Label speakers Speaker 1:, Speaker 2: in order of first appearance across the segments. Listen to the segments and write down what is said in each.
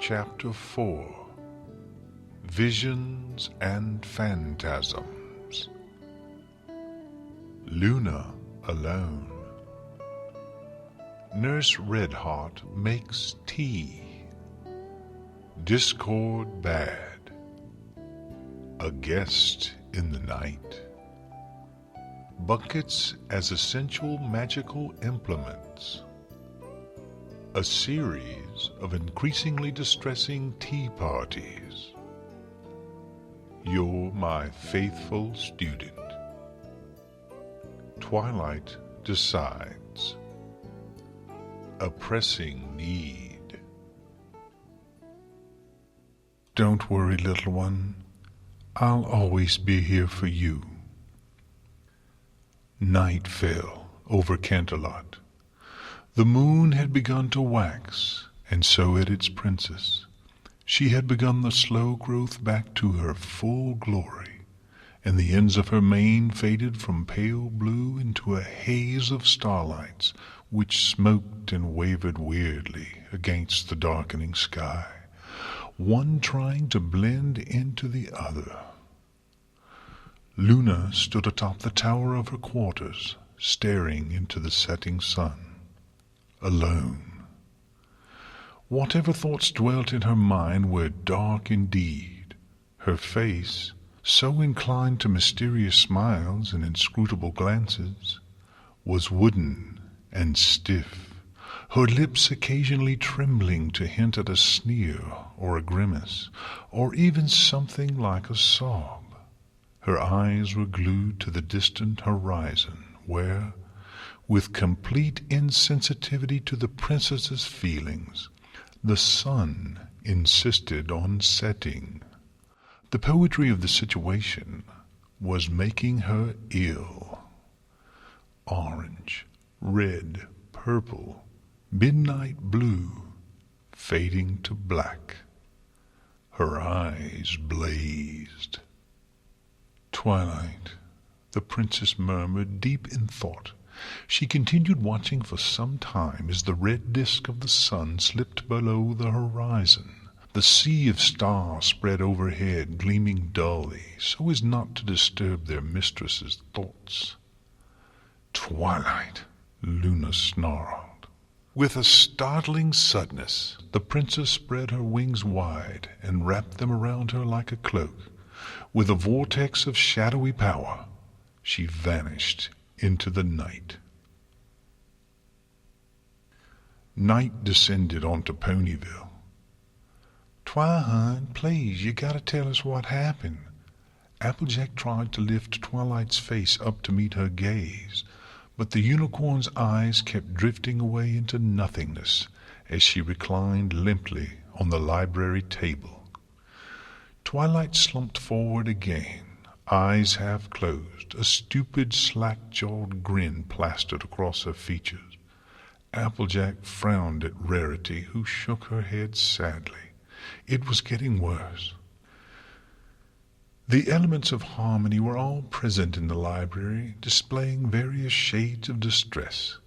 Speaker 1: Chapter 4 Visions and Phantasms. Luna alone. Nurse Redheart makes tea. Discord bad. A guest in the night. Buckets as essential magical implements. A series of increasingly distressing tea parties. You're my faithful student. Twilight decides. A pressing need. Don't worry, little one. I'll always be here for you. Night fell over Canterlot. The moon had begun to wax, and so had its princess. She had begun the slow growth back to her full glory, and the ends of her mane faded from pale blue into a haze of starlights which smoked and wavered weirdly against the darkening sky, one trying to blend into the other. Luna stood atop the tower of her quarters, staring into the setting sun. Alone. Whatever thoughts dwelt in her mind were dark indeed. Her face, so inclined to mysterious smiles and inscrutable glances, was wooden and stiff, her lips occasionally trembling to hint at a sneer or a grimace, or even something like a sob. Her eyes were glued to the distant horizon, where, with complete insensitivity to the princess's feelings, the sun insisted on setting. The poetry of the situation was making her ill. Orange, red, purple, midnight blue, fading to black. Her eyes blazed. Twilight, the princess murmured, deep in thought. She continued watching for some time as the red disk of the sun slipped below the horizon. The sea of stars spread overhead, gleaming dully, so as not to disturb their mistress's thoughts. Twilight, Luna snarled. With a startling suddenness, the princess spread her wings wide and wrapped them around her like a cloak. With a vortex of shadowy power, she vanished into the night. Night descended onto Ponyville. Twilight, please, you gotta tell us what happened. Applejack tried to lift Twilight's face up to meet her gaze, but the unicorn's eyes kept drifting away into nothingness as she reclined limply on the library table. Twilight slumped forward again, eyes half closed, a stupid, slack-jawed grin plastered across her features. Applejack frowned at Rarity, who shook her head sadly. It was getting worse. The elements of harmony were all present in the library, displaying various shades of distress.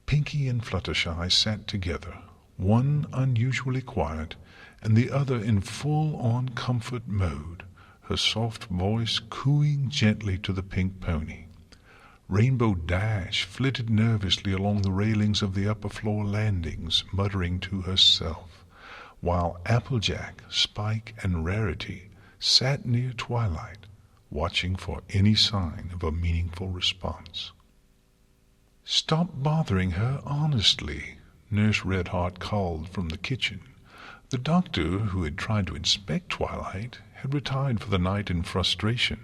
Speaker 1: Pinky and Fluttershy sat together, one unusually quiet, and the other in full-on comfort mode, her soft voice cooing gently to the pink pony. Rainbow Dash flitted nervously along the railings of the upper-floor landings, muttering to herself, while Applejack, Spike, and Rarity sat near Twilight, watching for any sign of a meaningful response. "Stop bothering her, honestly," Nurse Redheart called from the kitchen. The doctor, who had tried to inspect Twilight, had retired for the night in frustration,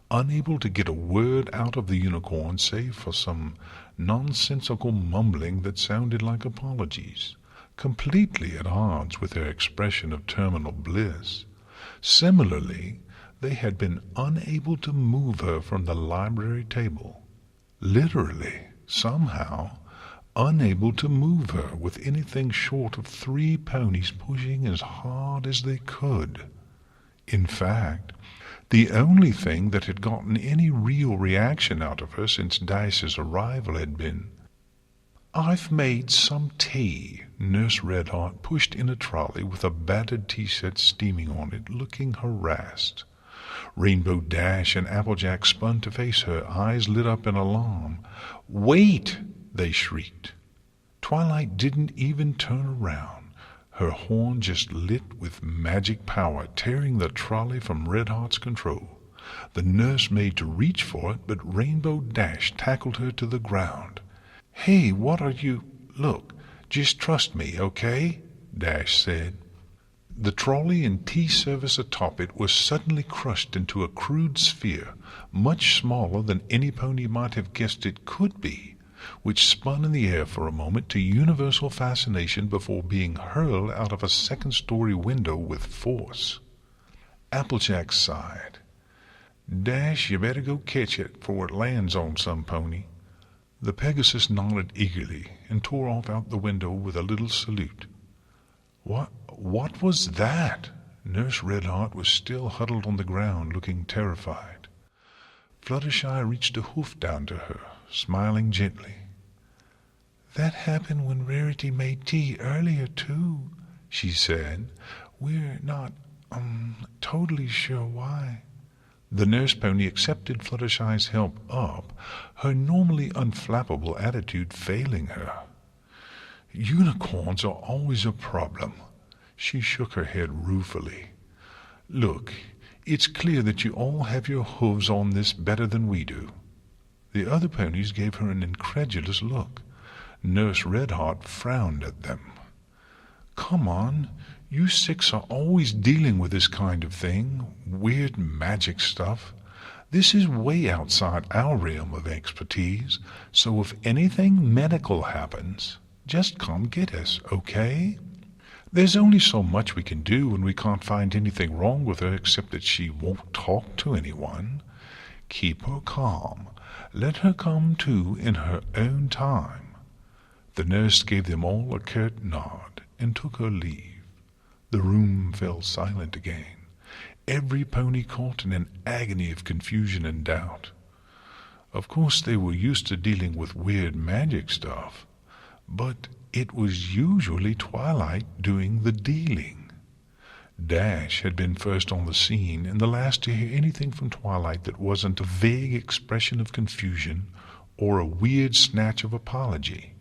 Speaker 1: unable to get a word out of the unicorn save for some nonsensical mumbling that sounded like apologies, completely at odds with her expression of terminal bliss. Similarly, they had been unable to move her from the library table. Literally, somehow, unable to move her with anything short of 3 ponies pushing as hard as they could. In fact, the only thing that had gotten any real reaction out of her since Dice's arrival had been, "I've made some tea." Nurse Redheart pushed in a trolley with a battered tea set steaming on it, looking harassed. Rainbow Dash and Applejack spun to face her, eyes lit up in alarm. "Wait!" they shrieked. Twilight didn't even turn around. Her horn just lit with magic power, tearing the trolley from Redheart's control. The nurse made to reach for it, but Rainbow Dash tackled her to the ground. "Hey, what are you—" "Look, just trust me, okay?" Dash said. The trolley and tea service atop it was suddenly crushed into a crude sphere, much smaller than any pony might have guessed it could be, which spun in the air for a moment to universal fascination before being hurled out of a second-story window with force. Applejack sighed. "Dash, you better go catch it before it lands on some pony." The Pegasus nodded eagerly and tore off out the window with a little salute. What was that?" Nurse Redheart was still huddled on the ground, looking terrified. Fluttershy reached a hoof down to her, smiling gently. "That happened when Rarity made tea earlier, too," she said. "We're not, totally sure why." The nurse pony accepted Fluttershy's help up, her normally unflappable attitude failing her. "Unicorns are always a problem." She shook her head ruefully. "Look, it's clear that you all have your hooves on this better than we do." The other ponies gave her an incredulous look. Nurse Redheart frowned at them. "Come on, you six are always dealing with this kind of thing, weird magic stuff. This is way outside our realm of expertise, so if anything medical happens, just come get us, okay? There's only so much we can do when we can't find anything wrong with her except that she won't talk to anyone. Keep her calm. Let her come to in her own time." The nurse gave them all a curt nod and took her leave. The room fell silent again, every pony caught in an agony of confusion and doubt. Of course they were used to dealing with weird magic stuff, but it was usually Twilight doing the dealing. Dash had been first on the scene and the last to hear anything from Twilight that wasn't a vague expression of confusion or a weird snatch of apology.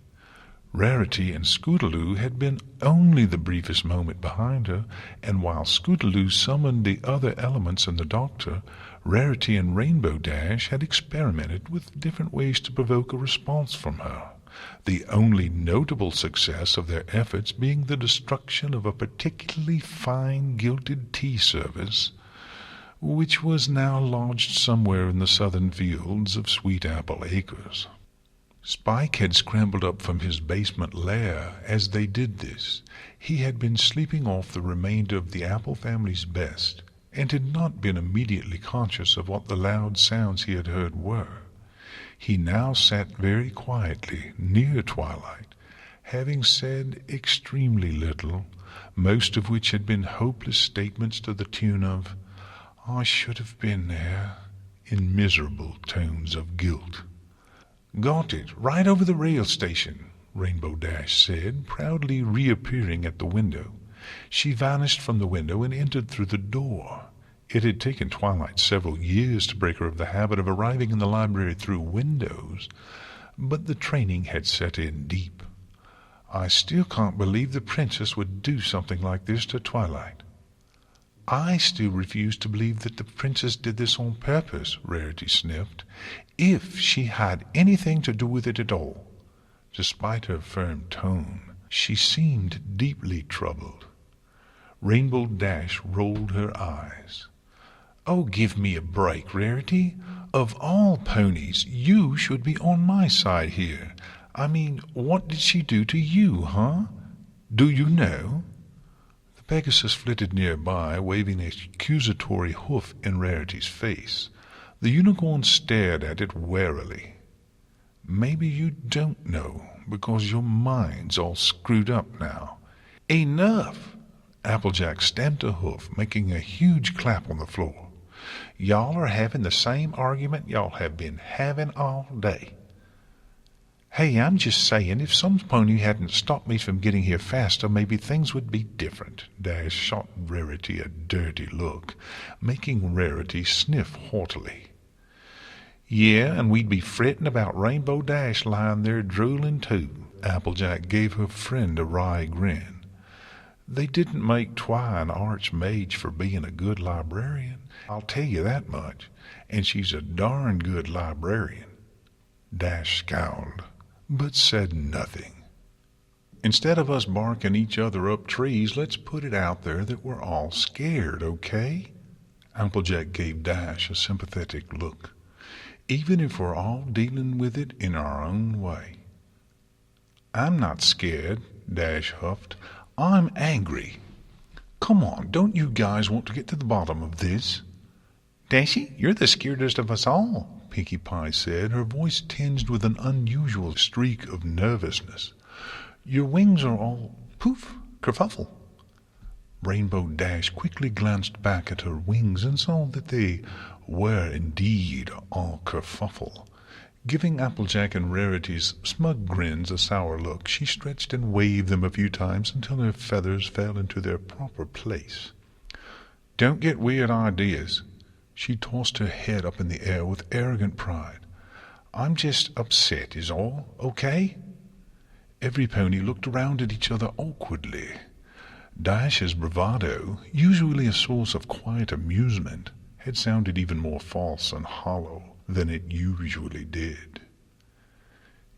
Speaker 1: Rarity and Scootaloo had been only the briefest moment behind her, and while Scootaloo summoned the other elements and the Doctor, Rarity and Rainbow Dash had experimented with different ways to provoke a response from her, the only notable success of their efforts being the destruction of a particularly fine gilded tea service, which was now lodged somewhere in the southern fields of Sweet Apple Acres. Spike had scrambled up from his basement lair as they did this. He had been sleeping off the remainder of the Apple family's best, and had not been immediately conscious of what the loud sounds he had heard were. He now sat very quietly near Twilight, having said extremely little, most of which had been hopeless statements to the tune of, "I should have been there," in miserable tones of guilt. "Got it, right over the rail station," Rainbow Dash said, proudly reappearing at the window. She vanished from the window and entered through the door. It had taken Twilight several years to break her of the habit of arriving in the library through windows, but the training had set in deep. "I still can't believe the princess would do something like this to Twilight." "I still refuse to believe that the princess did this on purpose," Rarity sniffed, "if she had anything to do with it at all." Despite her firm tone, she seemed deeply troubled. Rainbow Dash rolled her eyes. "Oh, give me a break, Rarity. Of all ponies, you should be on my side here. I mean, what did she do to you, huh? Do you know?" The Pegasus flitted nearby, waving an accusatory hoof in Rarity's face. The unicorn stared at it warily. "Maybe you don't know, because your mind's all screwed up now." "Enough!" Applejack stamped a hoof, making a huge clap on the floor. "Y'all are having the same argument y'all have been having all day." Hey, I'm just saying, if some pony hadn't stopped me from getting here faster, maybe things would be different. Dash shot Rarity a dirty look, making Rarity sniff haughtily. Yeah, and we'd be fretting about Rainbow Dash lying there drooling too. Applejack gave her friend a wry grin. They didn't make Twi an archmage for being a good librarian, I'll tell you that much, and she's a darn good librarian. Dash scowled, but said nothing. Instead of us barking each other up trees, let's put it out there that we're all scared, okay? Applejack gave Dash a sympathetic look. Even if we're all dealing with it in our own way. I'm not scared, Dash huffed. I'm angry. Come on, don't you guys want to get to the bottom of this? Dashy, you're the scaredest of us all, Pinkie Pie said, her voice tinged with an unusual streak of nervousness. Your wings are all poof, kerfuffle. Rainbow Dash quickly glanced back at her wings and saw that they were indeed all kerfuffle. Giving Applejack and Rarity's smug grins a sour look, she stretched and waved them a few times until her feathers fell into their proper place. Don't get weird ideas. She tossed her head up in the air with arrogant pride. I'm just upset is all, okay? Every pony looked around at each other awkwardly. Dash's bravado, usually a source of quiet amusement, had sounded even more false and hollow than it usually did.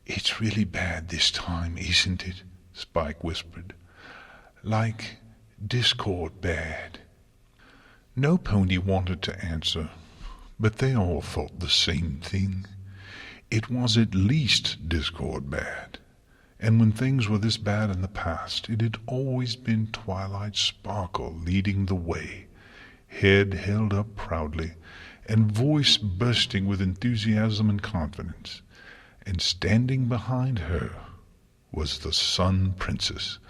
Speaker 1: It's really bad this time, isn't it? Spike whispered. Like discord bad. No pony wanted to answer, but they all thought the same thing. It was at least discord bad. And when things were this bad in the past, it had always been Twilight Sparkle leading the way, head held up proudly, and voice bursting with enthusiasm and confidence. And standing behind her was the Sun Princess,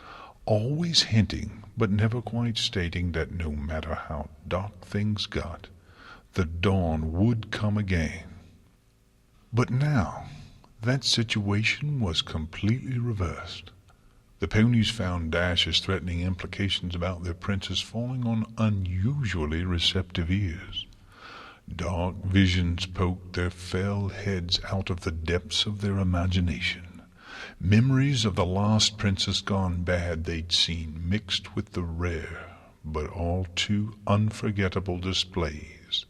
Speaker 1: always hinting, but never quite stating that no matter how dark things got, the dawn would come again. But now, that situation was completely reversed. The ponies found Dash's threatening implications about their princess falling on unusually receptive ears. Dark visions poked their fell heads out of the depths of their imagination. Memories of the last princess gone bad they'd seen mixed with the rare, but all too unforgettable displays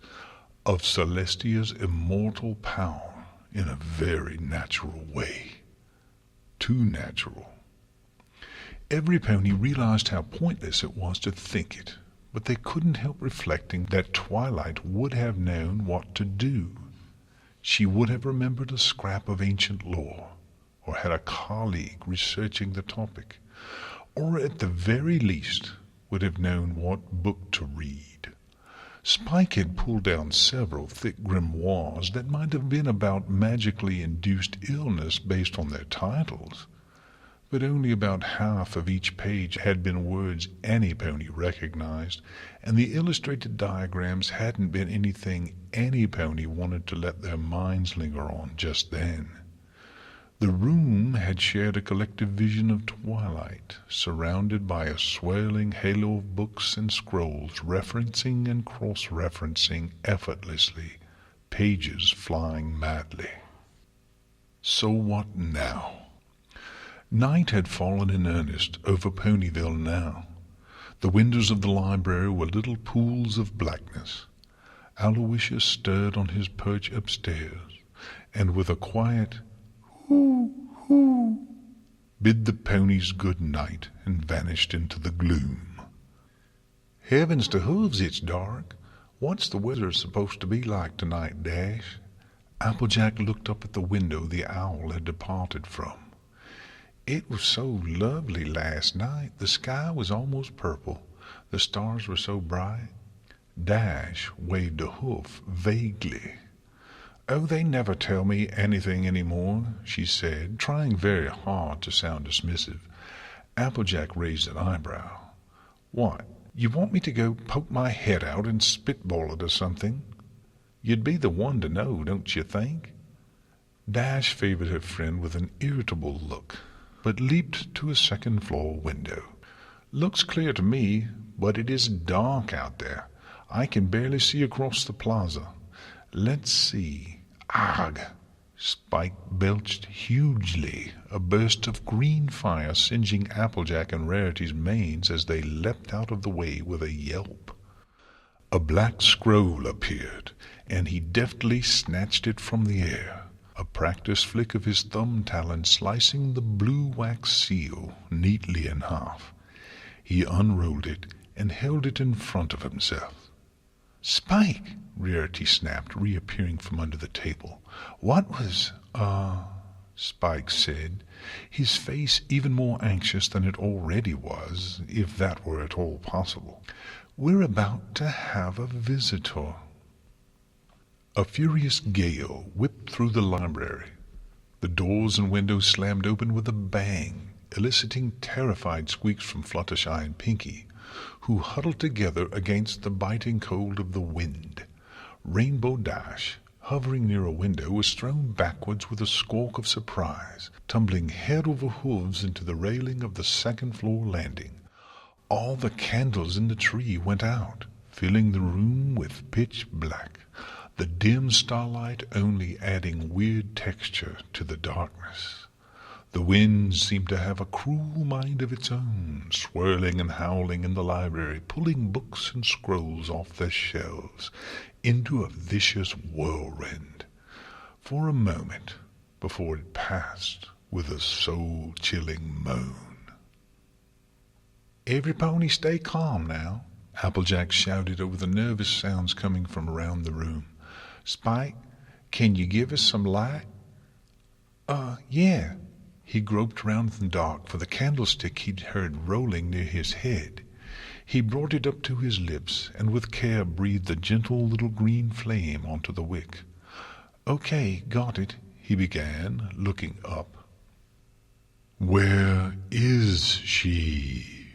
Speaker 1: of Celestia's immortal power in a very natural way. Too natural. Every pony realized how pointless it was to think it, but they couldn't help reflecting that Twilight would have known what to do. She would have remembered a scrap of ancient lore, or had a colleague researching the topic, or at the very least would have known what book to read. Spike had pulled down several thick grimoires that might have been about magically induced illness based on their titles, but only about half of each page had been words any pony recognized, and the illustrated diagrams hadn't been anything any pony wanted to let their minds linger on just then. The room had shared a collective vision of Twilight, surrounded by a swirling halo of books and scrolls referencing and cross-referencing effortlessly, pages flying madly. So what now? Night had fallen in earnest over Ponyville now. The windows of the library were little pools of blackness. Aloysius stirred on his perch upstairs, and with a quiet "hoo, hoo," bid the ponies good night and vanished into the gloom. Heavens to hooves, it's dark. What's the weather supposed to be like tonight, Dash? Applejack looked up at the window the owl had departed from. It was so lovely last night. The sky was almost purple. The stars were so bright. Dash waved a hoof vaguely. Oh, they never tell me anything any more, she said, trying very hard to sound dismissive. Applejack raised an eyebrow. What, you want me to go poke my head out and spitball it or something? You'd be the one to know, don't you think? Dash favored her friend with an irritable look, but leaped to a second-floor window. "Looks clear to me, but it is dark out there. I can barely see across the plaza. Let's see. Ugh!" Spike belched hugely, a burst of green fire singeing Applejack and Rarity's manes as they leapt out of the way with a yelp. A black scroll appeared, and he deftly snatched it from the air, a practiced flick of his thumb talon slicing the blue wax seal neatly in half. He unrolled it and held it in front of himself. "Spike!" Rarity snapped, reappearing from under the table. "What was—" Spike said, his face even more anxious than it already was, if that were at all possible. "We're about to have a visitor." A furious gale whipped through the library. The doors and windows slammed open with a bang, eliciting terrified squeaks from Fluttershy and Pinky, who huddled together against the biting cold of the wind. Rainbow Dash, hovering near a window, was thrown backwards with a squawk of surprise, tumbling head over hooves into the railing of the second-floor landing. All the candles in the tree went out, filling the room with pitch black, the dim starlight only adding weird texture to the darkness. The wind seemed to have a cruel mind of its own, swirling and howling in the library, pulling books and scrolls off their shelves into a vicious whirlwind, for a moment before it passed with a soul-chilling moan. "Every pony stay calm now," Applejack shouted over the nervous sounds coming from around the room. "Spike, can you give us some light?" Yeah." He groped round in the dark for the candlestick he'd heard rolling near his head. He brought it up to his lips, and with care breathed a gentle little green flame onto the wick. "Okay, got it," he began, looking up. "Where is she?"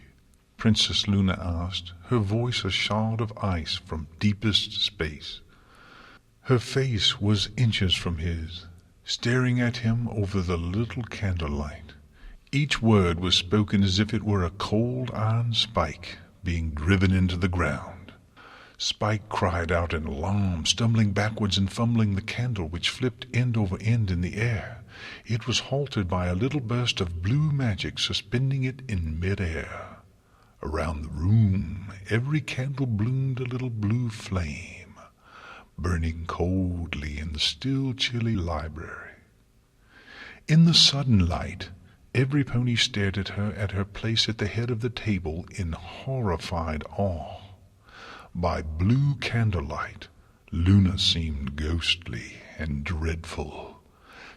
Speaker 1: Princess Luna asked, her voice a shard of ice from deepest space. Her face was inches from his, staring at him over the little candlelight. Each word was spoken as if it were a cold iron spike being driven into the ground. Spike cried out in alarm, stumbling backwards and fumbling the candle, which flipped end over end in the air. It was halted by a little burst of blue magic suspending it in mid-air. Around the room, every candle bloomed a little blue flame, burning coldly in the still chilly library. In the sudden light, every pony stared at her place at the head of the table in horrified awe. By blue candlelight, Luna seemed ghostly and dreadful,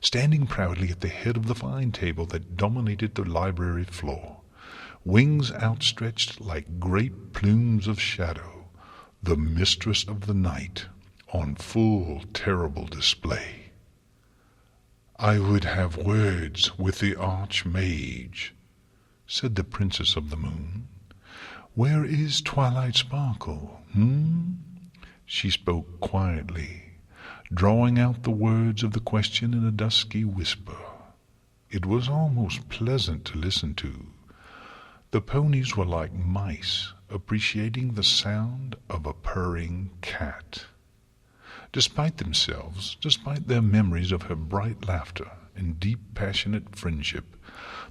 Speaker 1: standing proudly at the head of the fine table that dominated the library floor, wings outstretched like great plumes of shadow, the mistress of the night, on full terrible display. "I would have words with the Archmage," said the Princess of the Moon. "Where is Twilight Sparkle, She spoke quietly, drawing out the words of the question in a dusky whisper. It was almost pleasant to listen to. The ponies were like mice, appreciating the sound of a purring cat. Despite themselves, despite their memories of her bright laughter and deep passionate friendship,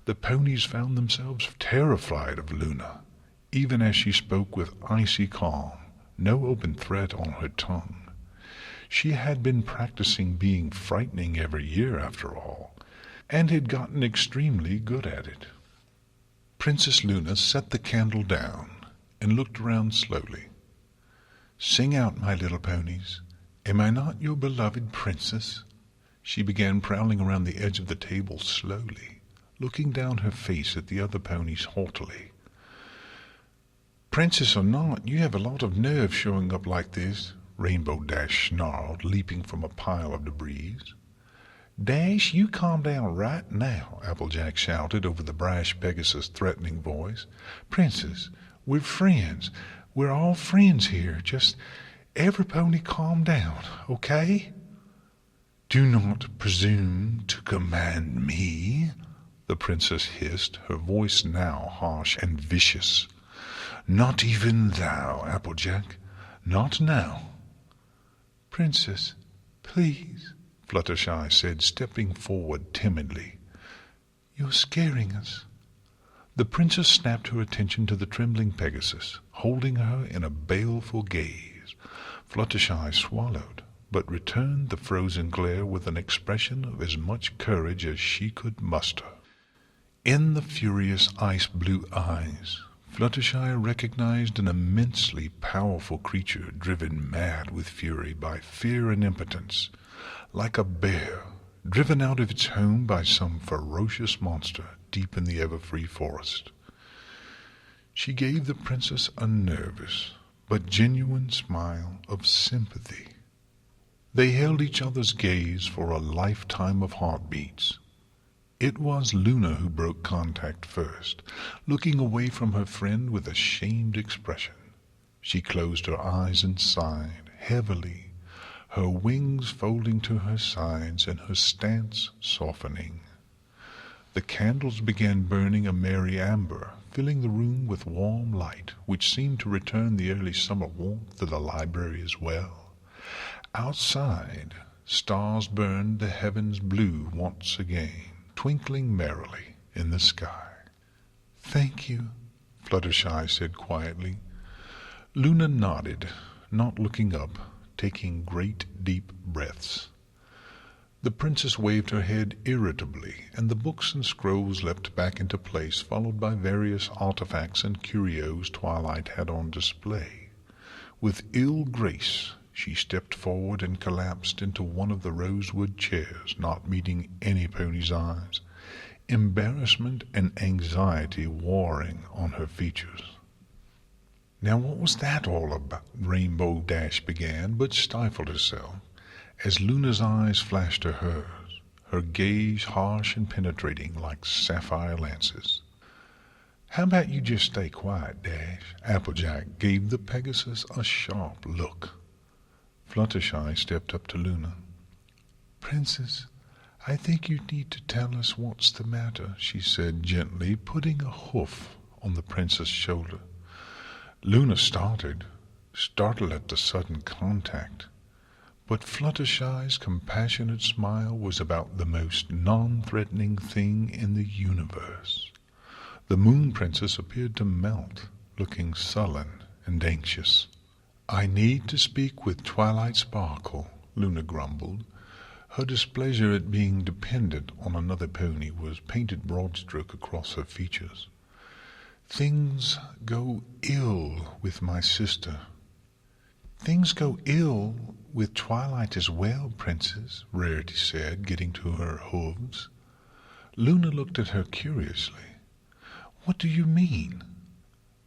Speaker 1: the ponies found themselves terrified of Luna, even as she spoke with icy calm, no open threat on her tongue. She had been practicing being frightening every year, after all, and had gotten extremely good at it. Princess Luna set the candle down and looked around slowly. "Sing out, my little ponies. Am I not your beloved princess?" She began prowling around the edge of the table slowly, looking down her face at the other ponies haughtily. "Princess or not, you have a lot of nerve showing up like this," Rainbow Dash snarled, leaping from a pile of debris. "Dash, you calm down right now," Applejack shouted over the brash Pegasus' threatening voice. "Princess, we're friends. We're all friends here. Just every pony calm down, okay?" "Do not presume to command me," the princess hissed, her voice now harsh and vicious. "Not even thou, Applejack. Not now." "Princess, please," Fluttershy said, stepping forward timidly. "You're scaring us." The princess snapped her attention to the trembling Pegasus, holding her in a baleful gaze. Fluttershy swallowed, but returned the frozen glare with an expression of as much courage as she could muster. In the furious ice-blue eyes, Fluttershy recognized an immensely powerful creature driven mad with fury by fear and impotence, like a bear driven out of its home by some ferocious monster deep in the ever-free forest. She gave the princess a nervous but genuine smile of sympathy. They held each other's gaze for a lifetime of heartbeats. It was Luna who broke contact first, looking away from her friend with a shamed expression. She closed her eyes and sighed heavily, her wings folding to her sides and her stance softening. The candles began burning a merry amber, filling the room with warm light, which seemed to return the early summer warmth to the library as well. Outside, stars burned the heavens blue once again, twinkling merrily in the sky. "Thank you," Fluttershy said quietly. Luna nodded, not looking up, taking great deep breaths. The princess waved her head irritably, and the books and scrolls leapt back into place, followed by various artifacts and curios Twilight had on display. With ill grace, she stepped forward and collapsed into one of the rosewood chairs, not meeting any pony's eyes, embarrassment and anxiety warring on her features. "Now what was that all about?" Rainbow Dash began, but stifled herself as Luna's eyes flashed to hers, her gaze harsh and penetrating like sapphire lances. "How about you just stay quiet, Dash?" Applejack gave the Pegasus a sharp look. Fluttershy stepped up to Luna. "Princess, I think you need to tell us what's the matter," she said gently, putting a hoof on the princess' shoulder. Luna started, startled at the sudden contact, but Fluttershy's compassionate smile was about the most non-threatening thing in the universe. The Moon Princess appeared to melt, looking sullen and anxious. "I need to speak with Twilight Sparkle," Luna grumbled. Her displeasure at being dependent on another pony was painted broadstroke across her features. "Things go ill with my sister." "Things go ill with Twilight as well, Princess," Rarity said, getting to her hooves. Luna looked at her curiously. "What do you mean?"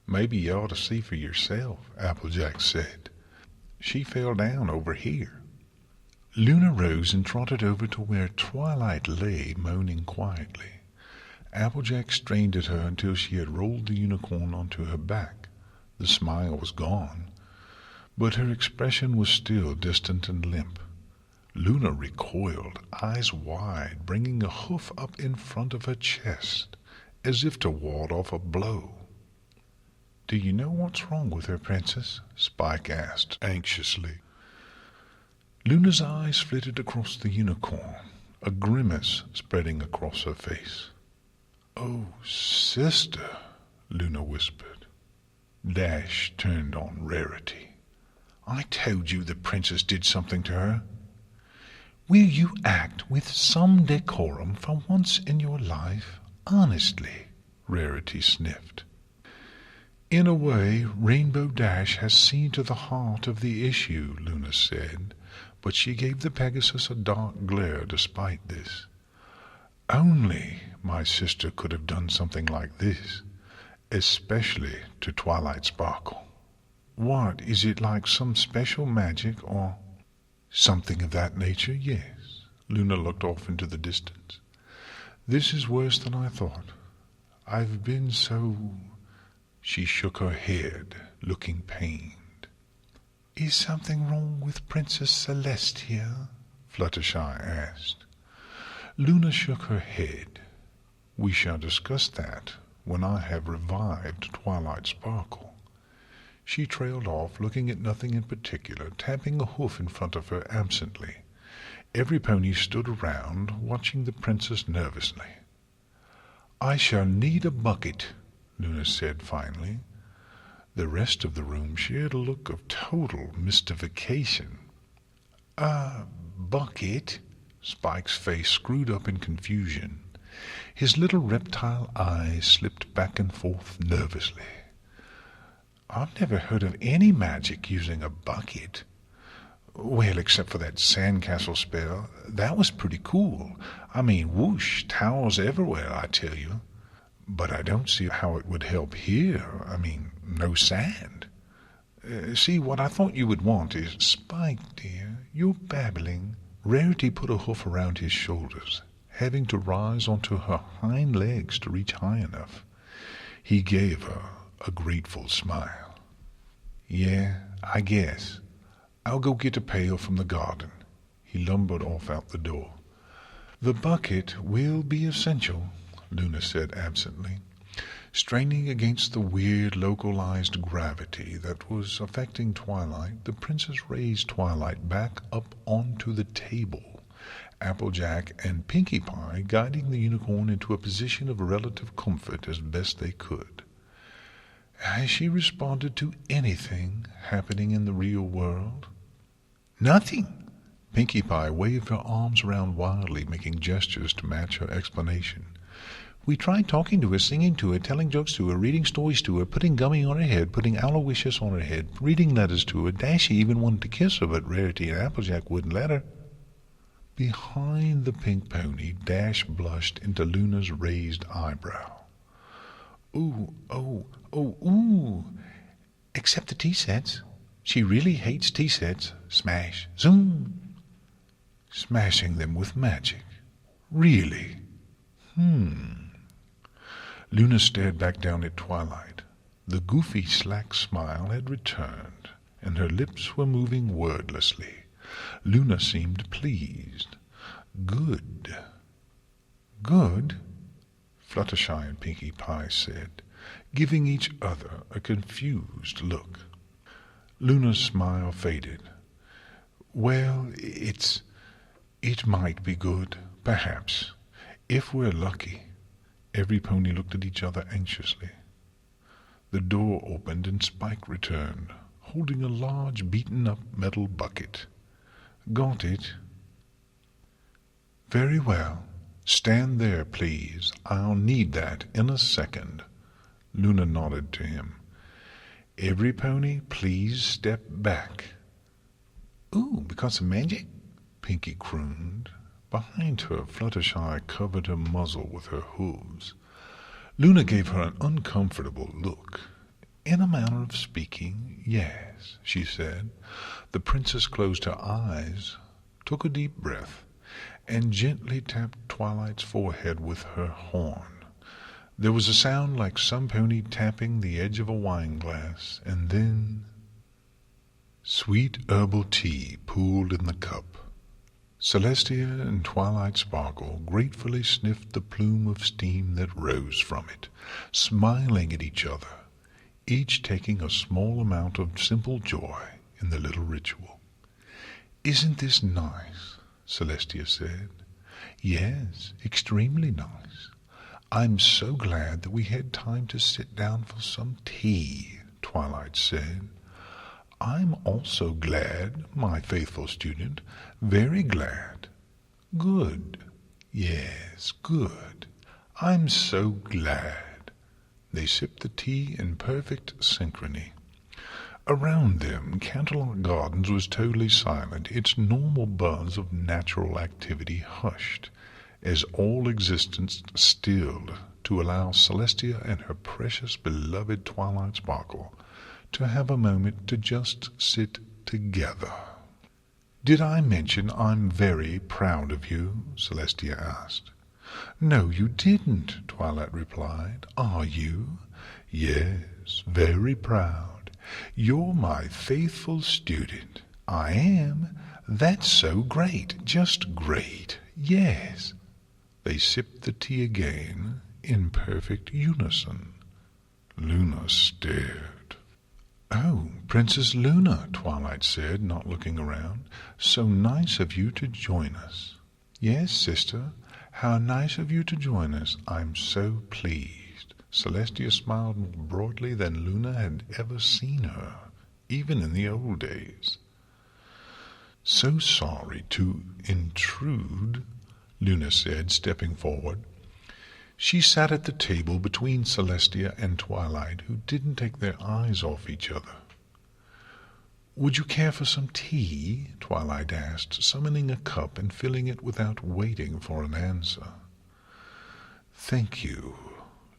Speaker 1: "Maybe you ought to see for yourself," Applejack said. "She fell down over here." Luna rose and trotted over to where Twilight lay moaning quietly. Applejack strained at her until she had rolled the unicorn onto her back. The smile was gone, but her expression was still distant and limp. Luna recoiled, eyes wide, bringing a hoof up in front of her chest, as if to ward off a blow. "Do you know what's wrong with her, Princess?" Spike asked anxiously. Luna's eyes flitted across the unicorn, a grimace spreading across her face. "Oh, sister," Luna whispered. Dash turned on Rarity. "I told you the princess did something to her." "Will you act with some decorum for once in your life? Honestly," Rarity sniffed. "In a way, Rainbow Dash has seen to the heart of the issue," Luna said, but she gave the Pegasus a dark glare despite this. "Only my sister could have done something like this, especially to Twilight Sparkle." "What, is it like some special magic or—" "Something of that nature, yes." Luna looked off into the distance. "This is worse than I thought. I've been so—" She shook her head, looking pained. "Is something wrong with Princess Celestia?" Fluttershy asked. Luna shook her head. We shall discuss that when I have revived Twilight Sparkle. She trailed off, looking at nothing in particular, tapping a hoof in front of her absently. Every pony stood around, watching the princess nervously. I shall need a bucket, Luna said finally. The rest of the room shared a look of total mystification. A bucket? Spike's face screwed up in confusion. His little reptile eyes slipped back and forth nervously. I've never heard of any magic using a bucket. Well, except for that sandcastle spell. That was pretty cool. I mean, whoosh, towels everywhere, I tell you. But I don't see how it would help here. I mean, no sand. See, what I thought you would want is... Spike, dear, you're babbling. Rarity put a hoof around his shoulders, having to rise onto her hind legs to reach high enough. He gave her a grateful smile. Yeah, I guess. I'll go get a pail from the garden. He lumbered off out the door. The bucket will be essential, Luna said absently. Straining against the weird localized gravity that was affecting Twilight, the princess raised Twilight back up onto the table, Applejack and Pinkie Pie guiding the unicorn into a position of relative comfort as best they could. Has she responded to anything happening in the real world? Nothing. Pinkie Pie waved her arms around wildly, making gestures to match her explanation. We tried talking to her, singing to her, telling jokes to her, reading stories to her, putting gummy on her head, putting aloysius on her head, reading letters to her. Dashy even wanted to kiss her, but Rarity and Applejack wouldn't let her. Behind the pink pony, Dash blushed into Luna's raised eyebrow. Ooh. Except the tea sets. She really hates tea sets. Smash. Zoom. Smashing them with magic. Really? Luna stared back down at Twilight. The goofy, slack smile had returned, and her lips were moving wordlessly. Luna seemed pleased. Good. Good? Fluttershy and Pinkie Pie said, giving each other a confused look. Luna's smile faded. Well, it might be good, perhaps, if we're lucky. Every pony looked at each other anxiously. The door opened and Spike returned, holding a large beaten-up metal bucket. Got it? Very well. Stand there, please. I'll need that in a second. Luna nodded to him. Every pony, please step back. Ooh, because of magic? Pinkie crooned. Behind her, Fluttershy covered her muzzle with her hooves. Luna gave her an uncomfortable look. In a manner of speaking, yes, she said. The princess closed her eyes, took a deep breath, and gently tapped Twilight's forehead with her horn. There was a sound like some pony tapping the edge of a wine-glass, and then... Sweet herbal tea pooled in the cup. Celestia and Twilight Sparkle gratefully sniffed the plume of steam that rose from it, smiling at each other, each taking a small amount of simple joy in the little ritual. Isn't this nice? Celestia said. Yes, extremely nice. I'm so glad that we had time to sit down for some tea, Twilight said. I'm also glad, my faithful student, very glad. Good. Yes, good. I'm so glad. They sipped the tea in perfect synchrony. Around them, Canterlot Gardens was totally silent, its normal buzz of natural activity hushed, as all existence stilled to allow Celestia and her precious beloved Twilight Sparkle to have a moment to just sit together. Did I mention I'm very proud of you? Celestia asked. No, you didn't, Twilight replied. Are you? Yes, very proud. You're my faithful student. I am. That's so great, just great, yes. They sipped the tea again in perfect unison. Luna stared. "Oh, Princess Luna," Twilight said, not looking around. "So nice of you to join us." "Yes, sister, how nice of you to join us. I'm so pleased." Celestia smiled more broadly than Luna had ever seen her, even in the old days. "So sorry to intrude," Luna said, stepping forward. She sat at the table between Celestia and Twilight, who didn't take their eyes off each other. "Would you care for some tea?" Twilight asked, summoning a cup and filling it without waiting for an answer. "Thank you."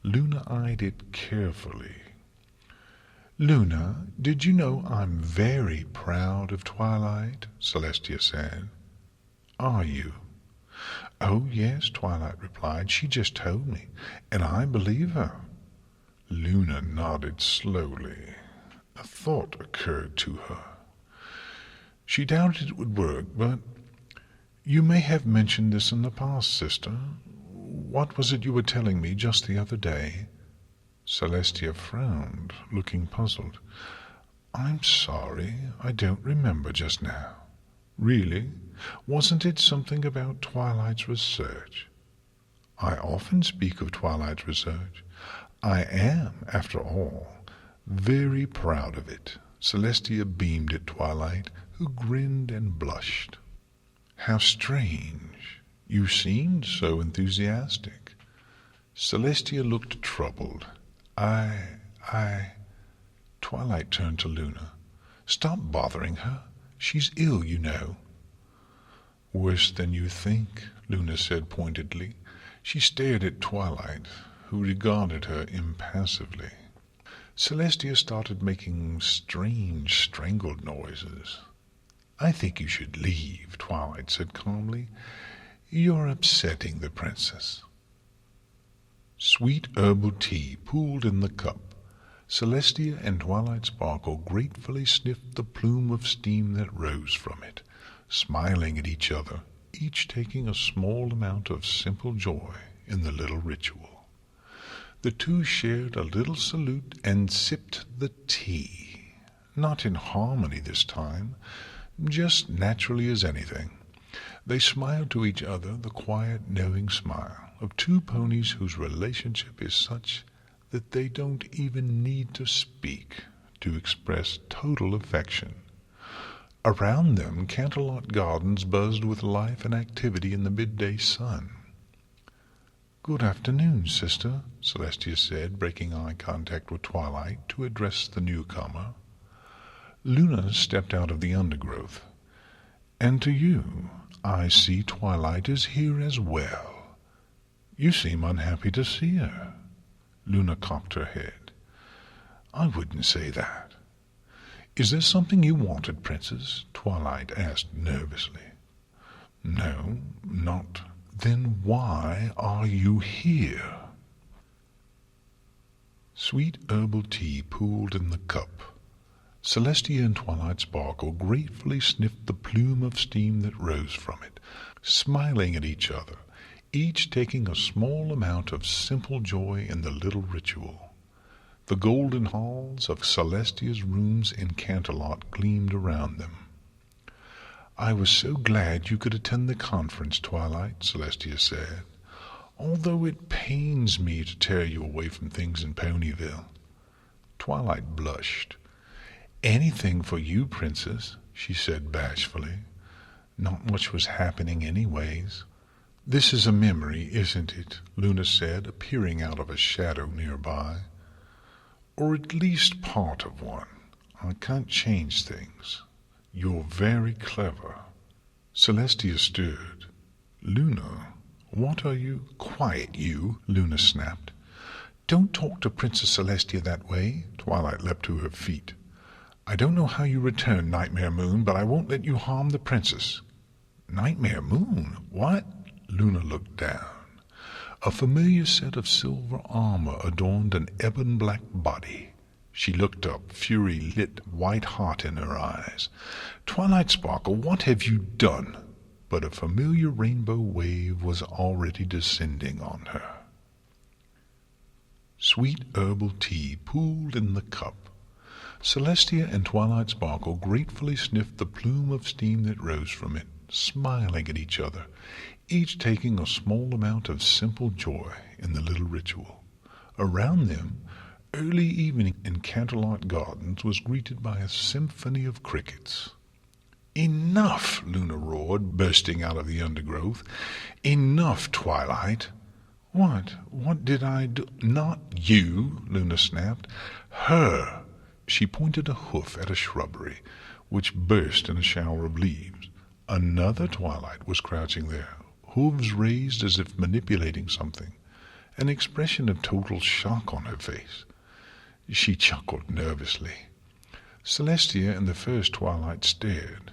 Speaker 1: Luna eyed it carefully. "Luna, did you know I'm very proud of Twilight?" Celestia said. "Are you?" "Oh, yes," Twilight replied. "She just told me, and I believe her." Luna nodded slowly. A thought occurred to her. She doubted it would work, but "You may have mentioned this in the past, sister. What was it you were telling me just the other day?" Celestia frowned, looking puzzled. "I'm sorry, I don't remember just now." "Really? Wasn't it something about Twilight's research?" "I often speak of Twilight's research. I am, after all, very proud of it." Celestia beamed at Twilight, who grinned and blushed. "How strange. You seemed so enthusiastic." Celestia looked troubled. I... Twilight turned to Luna. "Stop bothering her. She's ill, you know." "Worse than you think," Luna said pointedly. She stared at Twilight, who regarded her impassively. Celestia started making strange, strangled noises. "I think you should leave," Twilight said calmly. "You're upsetting the princess." Sweet herbal tea pooled in the cup. Celestia and Twilight Sparkle gratefully sniffed the plume of steam that rose from it, smiling at each other, each taking a small amount of simple joy in the little ritual. The two shared a little salute and sipped the tea, not in harmony this time, just naturally as anything. They smiled to each other, the quiet, knowing smile of two ponies whose relationship is such that they don't even need to speak to express total affection. Around them, Canterlot Gardens buzzed with life and activity in the midday sun. "Good afternoon, sister," Celestia said, breaking eye contact with Twilight to address the newcomer. Luna stepped out of the undergrowth. "And to you. I see Twilight is here as well. You seem unhappy to see her." Luna cocked her head. "I wouldn't say that." "Is there something you wanted, Princess?" Twilight asked nervously. "No, not. Then why are you here?" Sweet herbal tea pooled in the cup. Celestia and Twilight Sparkle gratefully sniffed the plume of steam that rose from it, smiling at each other, each taking a small amount of simple joy in the little ritual. The golden halls of Celestia's rooms in Canterlot gleamed around them. "I was so glad you could attend the conference, Twilight," Celestia said, "although it pains me to tear you away from things in Ponyville." Twilight blushed. "Anything for you, Princess," she said bashfully. Not much was happening anyways. "This is a memory, isn't it?" Luna said, appearing out of a shadow nearby. "Or at least part of one. I can't change things. You're very clever." Celestia stirred. "Luna, what are you—" "Quiet, you!" Luna snapped. "Don't talk to Princess Celestia that way." Twilight leapt to her feet. "I don't know how you return, Nightmare Moon, but I won't let you harm the princess." "Nightmare Moon? What?" Luna looked down. A familiar set of silver armor adorned an ebon black body. She looked up, fury lit white hot in her eyes. "Twilight Sparkle, what have you done?" But a familiar rainbow wave was already descending on her. Sweet herbal tea pooled in the cup. Celestia and Twilight Sparkle gratefully sniffed the plume of steam that rose from it, smiling at each other, each taking a small amount of simple joy in the little ritual. Around them, early evening in Canterlot Gardens was greeted by a symphony of crickets. "Enough!" Luna roared, bursting out of the undergrowth. "Enough, Twilight!" What did I do?" "Not you," Luna snapped. "Her!" She pointed a hoof at a shrubbery, which burst in a shower of leaves. Another Twilight was crouching there, hooves raised as if manipulating something, an expression of total shock on her face. She chuckled nervously. Celestia and the first Twilight stared.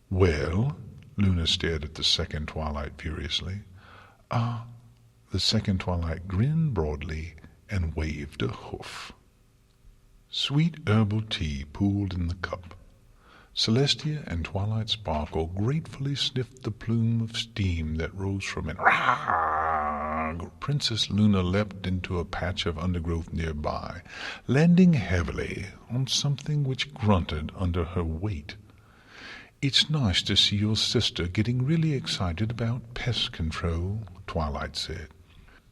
Speaker 1: "Well?" Luna stared at the second Twilight furiously. The second Twilight grinned broadly and waved a hoof. Sweet herbal tea pooled in the cup. Celestia and Twilight Sparkle gratefully sniffed the plume of steam that rose from it. "Rah!" Princess Luna leapt into a patch of undergrowth nearby, landing heavily on something which grunted under her weight. "It's nice to see your sister getting really excited about pest control," Twilight said.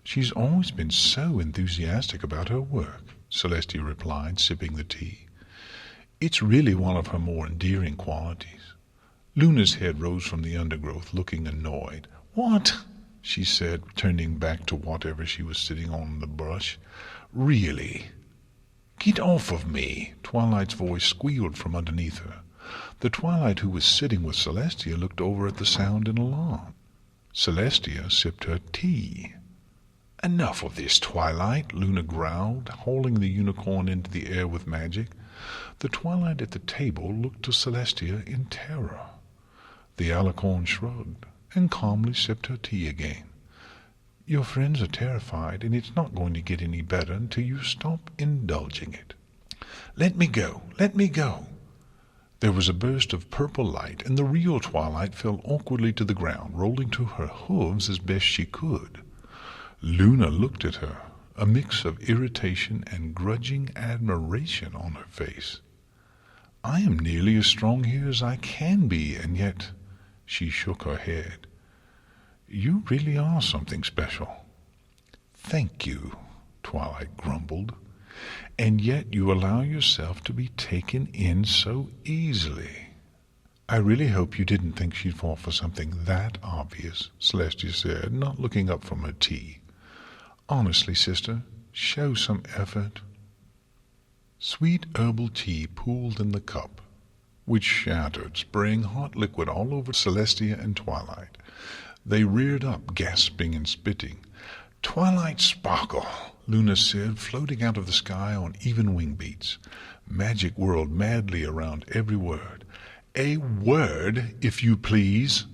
Speaker 1: "She's always been so enthusiastic about her work," Celestia replied, sipping the tea. "It's really one of her more endearing qualities." Luna's head rose from the undergrowth, looking annoyed. "What?" she said, turning back to whatever she was sitting on the brush. "Really?" "Get off of me!" Twilight's voice squealed from underneath her. The Twilight who was sitting with Celestia looked over at the sound in alarm. Celestia sipped her tea. "Enough of this, Twilight," Luna growled, hauling the unicorn into the air with magic. The Twilight at the table looked to Celestia in terror. The alicorn shrugged and calmly sipped her tea again. "Your friends are terrified, and it's not going to get any better until you stop indulging it." "Let me go! Let me go!" There was a burst of purple light, and the real Twilight fell awkwardly to the ground, rolling to her hooves as best she could. Luna looked at her, a mix of irritation and grudging admiration on her face. "I am nearly as strong here as I can be, and yet—" She shook her head. "You really are something special." "Thank you," Twilight grumbled. "And yet you allow yourself to be taken in so easily." "I really hope you didn't think she'd fall for something that obvious," Celestia said, not looking up from her tea. "Honestly, sister, show some effort." Sweet herbal tea pooled in the cup, which shattered, spraying hot liquid all over Celestia and Twilight. They reared up, gasping and spitting. "Twilight Sparkle," Luna said, floating out of the sky on even wing beats. Magic whirled madly around every word. "A word, if you please."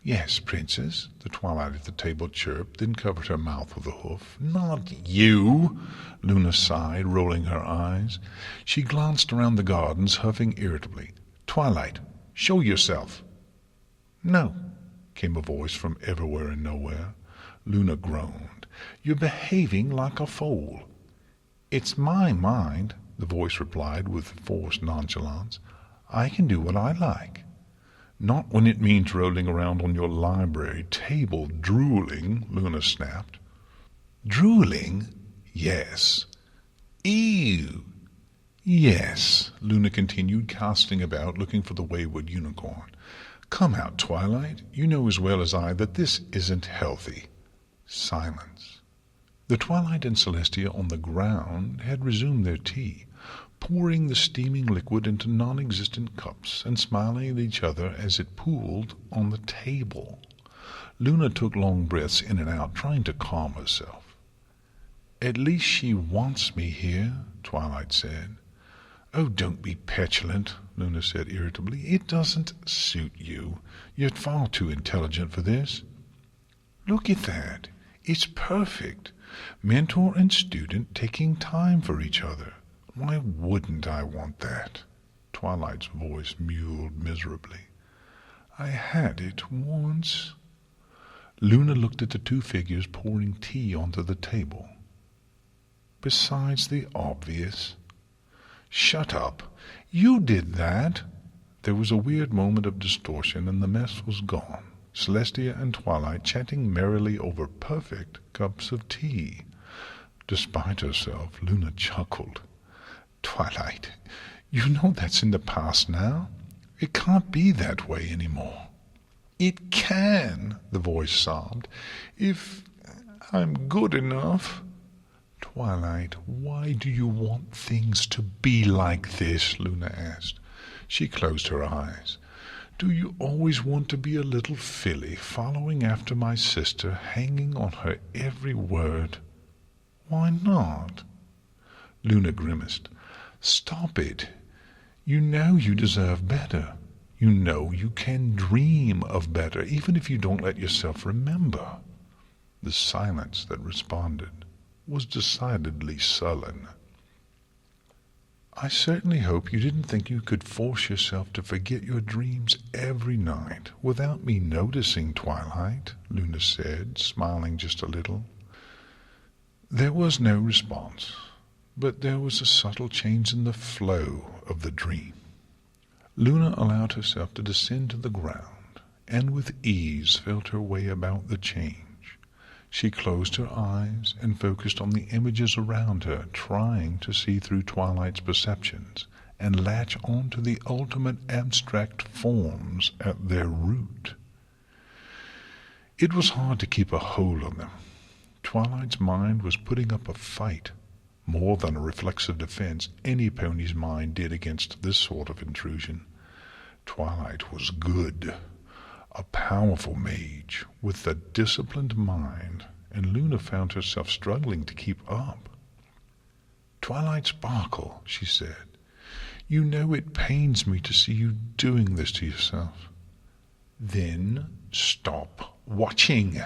Speaker 1: "Yes, Princess," the Twilight at the table chirped, then covered her mouth with a hoof. "Not you," Luna sighed, rolling her eyes. She glanced around the gardens, huffing irritably. "Twilight, show yourself." "No," came a voice from everywhere and nowhere. Luna groaned. "You're behaving like a fool." "It's my mind," the voice replied with forced nonchalance. "I can do what I like." "Not when it means rolling around on your library table drooling," Luna snapped. "Drooling?" "Yes." "Ew!" "Yes," Luna continued, casting about, looking for the wayward unicorn. "Come out, Twilight. You know as well as I that this isn't healthy." Silence. The Twilight and Celestia on the ground had resumed their tea, pouring the steaming liquid into non-existent cups and smiling at each other as it pooled on the table. Luna took long breaths in and out, trying to calm herself. "At least she wants me here," Twilight said. "Oh, don't be petulant," Luna said irritably. "It doesn't suit you. You're far too intelligent for this." "Look at that. It's perfect. Mentor and student taking time for each other. Why wouldn't I want that? Twilight's voice mewed miserably. I had it once. Luna looked at the two figures pouring tea onto the table. Besides the obvious. Shut up. You did that. There was a weird moment of distortion, and the mess was gone. Celestia and Twilight chatting merrily over perfect cups of tea. Despite herself, Luna chuckled. Twilight, you know that's in the past now. It can't be that way anymore. It can, the voice sobbed, if I'm good enough. Twilight, why do you want things to be like this? Luna asked. She closed her eyes. Do you always want to be a little filly, following after my sister, hanging on her every word? Why not? Luna grimaced. Stop it. You know you deserve better. You know you can dream of better, even if you don't let yourself remember. The silence that responded was decidedly sullen. I certainly hope you didn't think you could force yourself to forget your dreams every night without me noticing, Twilight, Luna said, smiling just a little. There was no response, but there was a subtle change in the flow of the dream. Luna allowed herself to descend to the ground, and with ease felt her way about the change. She closed her eyes and focused on the images around her, trying to see through Twilight's perceptions and latch on to the ultimate abstract forms at their root. It was hard to keep a hold on them. Twilight's mind was putting up a fight, more than a reflexive defense any pony's mind did against this sort of intrusion. Twilight was good. A powerful mage with a disciplined mind, and Luna found herself struggling to keep up. Twilight Sparkle, she said, you know it pains me to see you doing this to yourself. Then stop watching.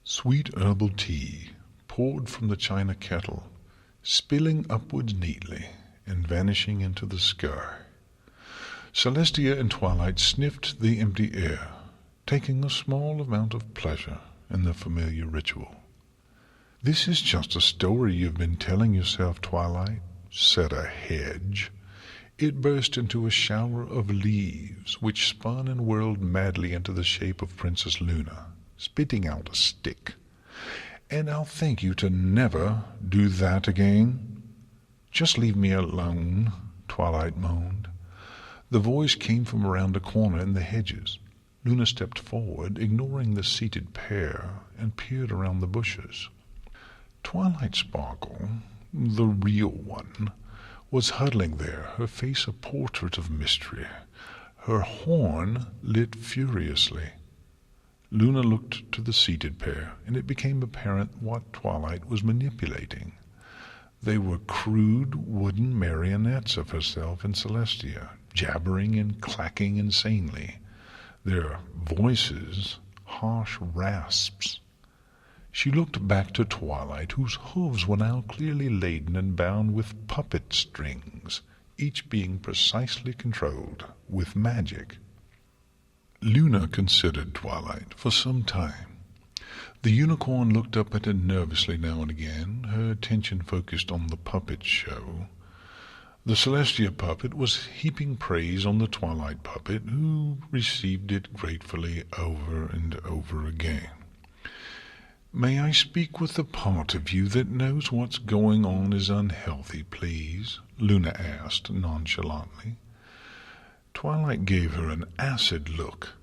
Speaker 1: Sweet herbal tea poured from the china kettle, spilling upwards neatly and vanishing into the sky. Celestia and Twilight sniffed the empty air, taking a small amount of pleasure in the familiar ritual. This is just a story you've been telling yourself, Twilight, said a hedge. It burst into a shower of leaves, which spun and whirled madly into the shape of Princess Luna, spitting out a stick. And I'll thank you to never do that again. Just leave me alone, Twilight moaned. The voice came from around a corner in the hedges. Luna stepped forward, ignoring the seated pair, and peered around the bushes. Twilight Sparkle, the real one, was huddling there, her face a portrait of mystery, her horn lit furiously. Luna looked to the seated pair, and it became apparent what Twilight was manipulating. They were crude wooden marionettes of herself and Celestia, jabbering and clacking insanely, their voices harsh rasps. She looked back to Twilight, whose hooves were now clearly laden and bound with puppet strings, each being precisely controlled with magic. Luna considered Twilight for some time. The unicorn looked up at her nervously now and again, her attention focused on the puppet show. The Celestia puppet was heaping praise on the Twilight puppet, who received it gratefully over and over again. May I speak with the part of you that knows what's going on is unhealthy, please? Luna asked nonchalantly. Twilight gave her an acid look.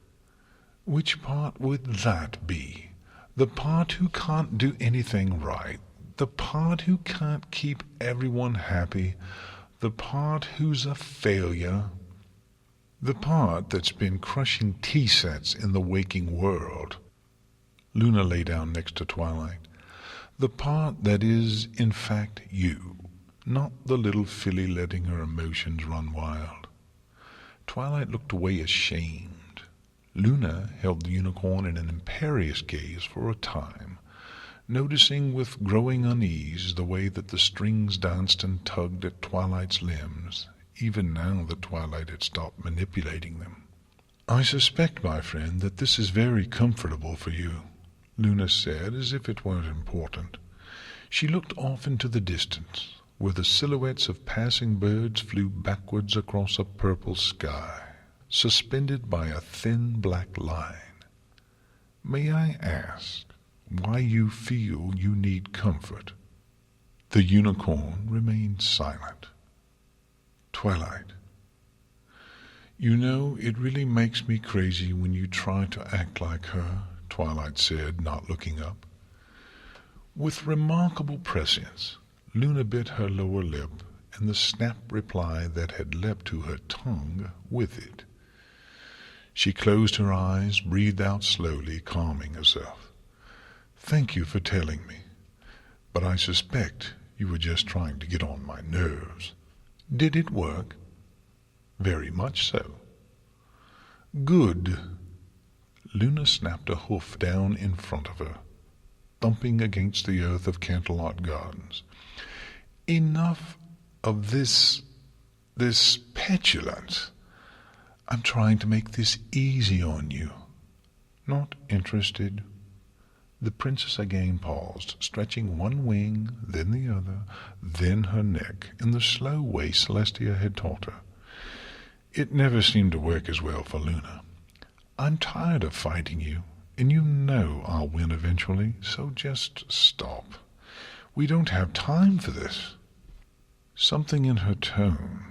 Speaker 1: Which part would that be? The part who can't do anything right, the part who can't keep everyone happy, the part who's a failure, the part that's been crushing tea sets in the waking world. Luna lay down next to Twilight. The part that is, in fact, you, not the little filly letting her emotions run wild. Twilight looked away ashamed. Luna held the unicorn in an imperious gaze for a time, noticing with growing unease the way that the strings danced and tugged at Twilight's limbs, even now that Twilight had stopped manipulating them. "I suspect, my friend, that this is very comfortable for you," Luna said, as if it weren't important. She looked off into the distance, where the silhouettes of passing birds flew backwards across a purple sky, suspended by a thin black line. "May I ask why you feel you need comfort?" The unicorn remained silent. "Twilight, you know, it really makes me crazy when you try to act like her," Twilight said, not looking up. With remarkable prescience, Luna bit her lower lip, and the snap reply that had leapt to her tongue with it. She closed her eyes, breathed out slowly, calming herself. "Thank you for telling me, but I suspect you were just trying to get on my nerves. Did it work?" "Very much so." "Good." Luna snapped a hoof down in front of her, thumping against the earth of Canterlot Gardens. "Enough of this petulance. I'm trying to make this easy on you." "Not interested." The princess again paused, stretching one wing, then the other, then her neck, in the slow way Celestia had taught her. It never seemed to work as well for Luna. "I'm tired of fighting you, and you know I'll win eventually, so just stop. We don't have time for this." Something in her tone,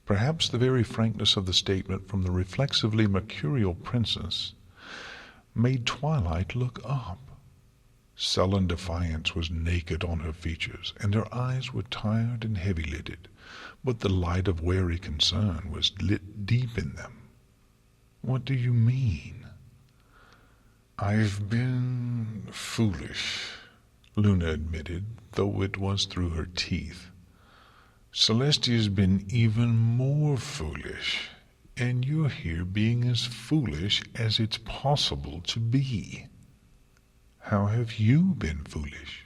Speaker 1: perhaps the very frankness of the statement from the reflexively mercurial princess, made Twilight look up. Sullen defiance was naked on her features, and her eyes were tired and heavy-lidded, but the light of wary concern was lit deep in them. "What do you mean?" "I've been foolish," Luna admitted, though it was through her teeth. "Celestia's been even more foolish, and you're here being as foolish as it's possible to be." "How have you been foolish?"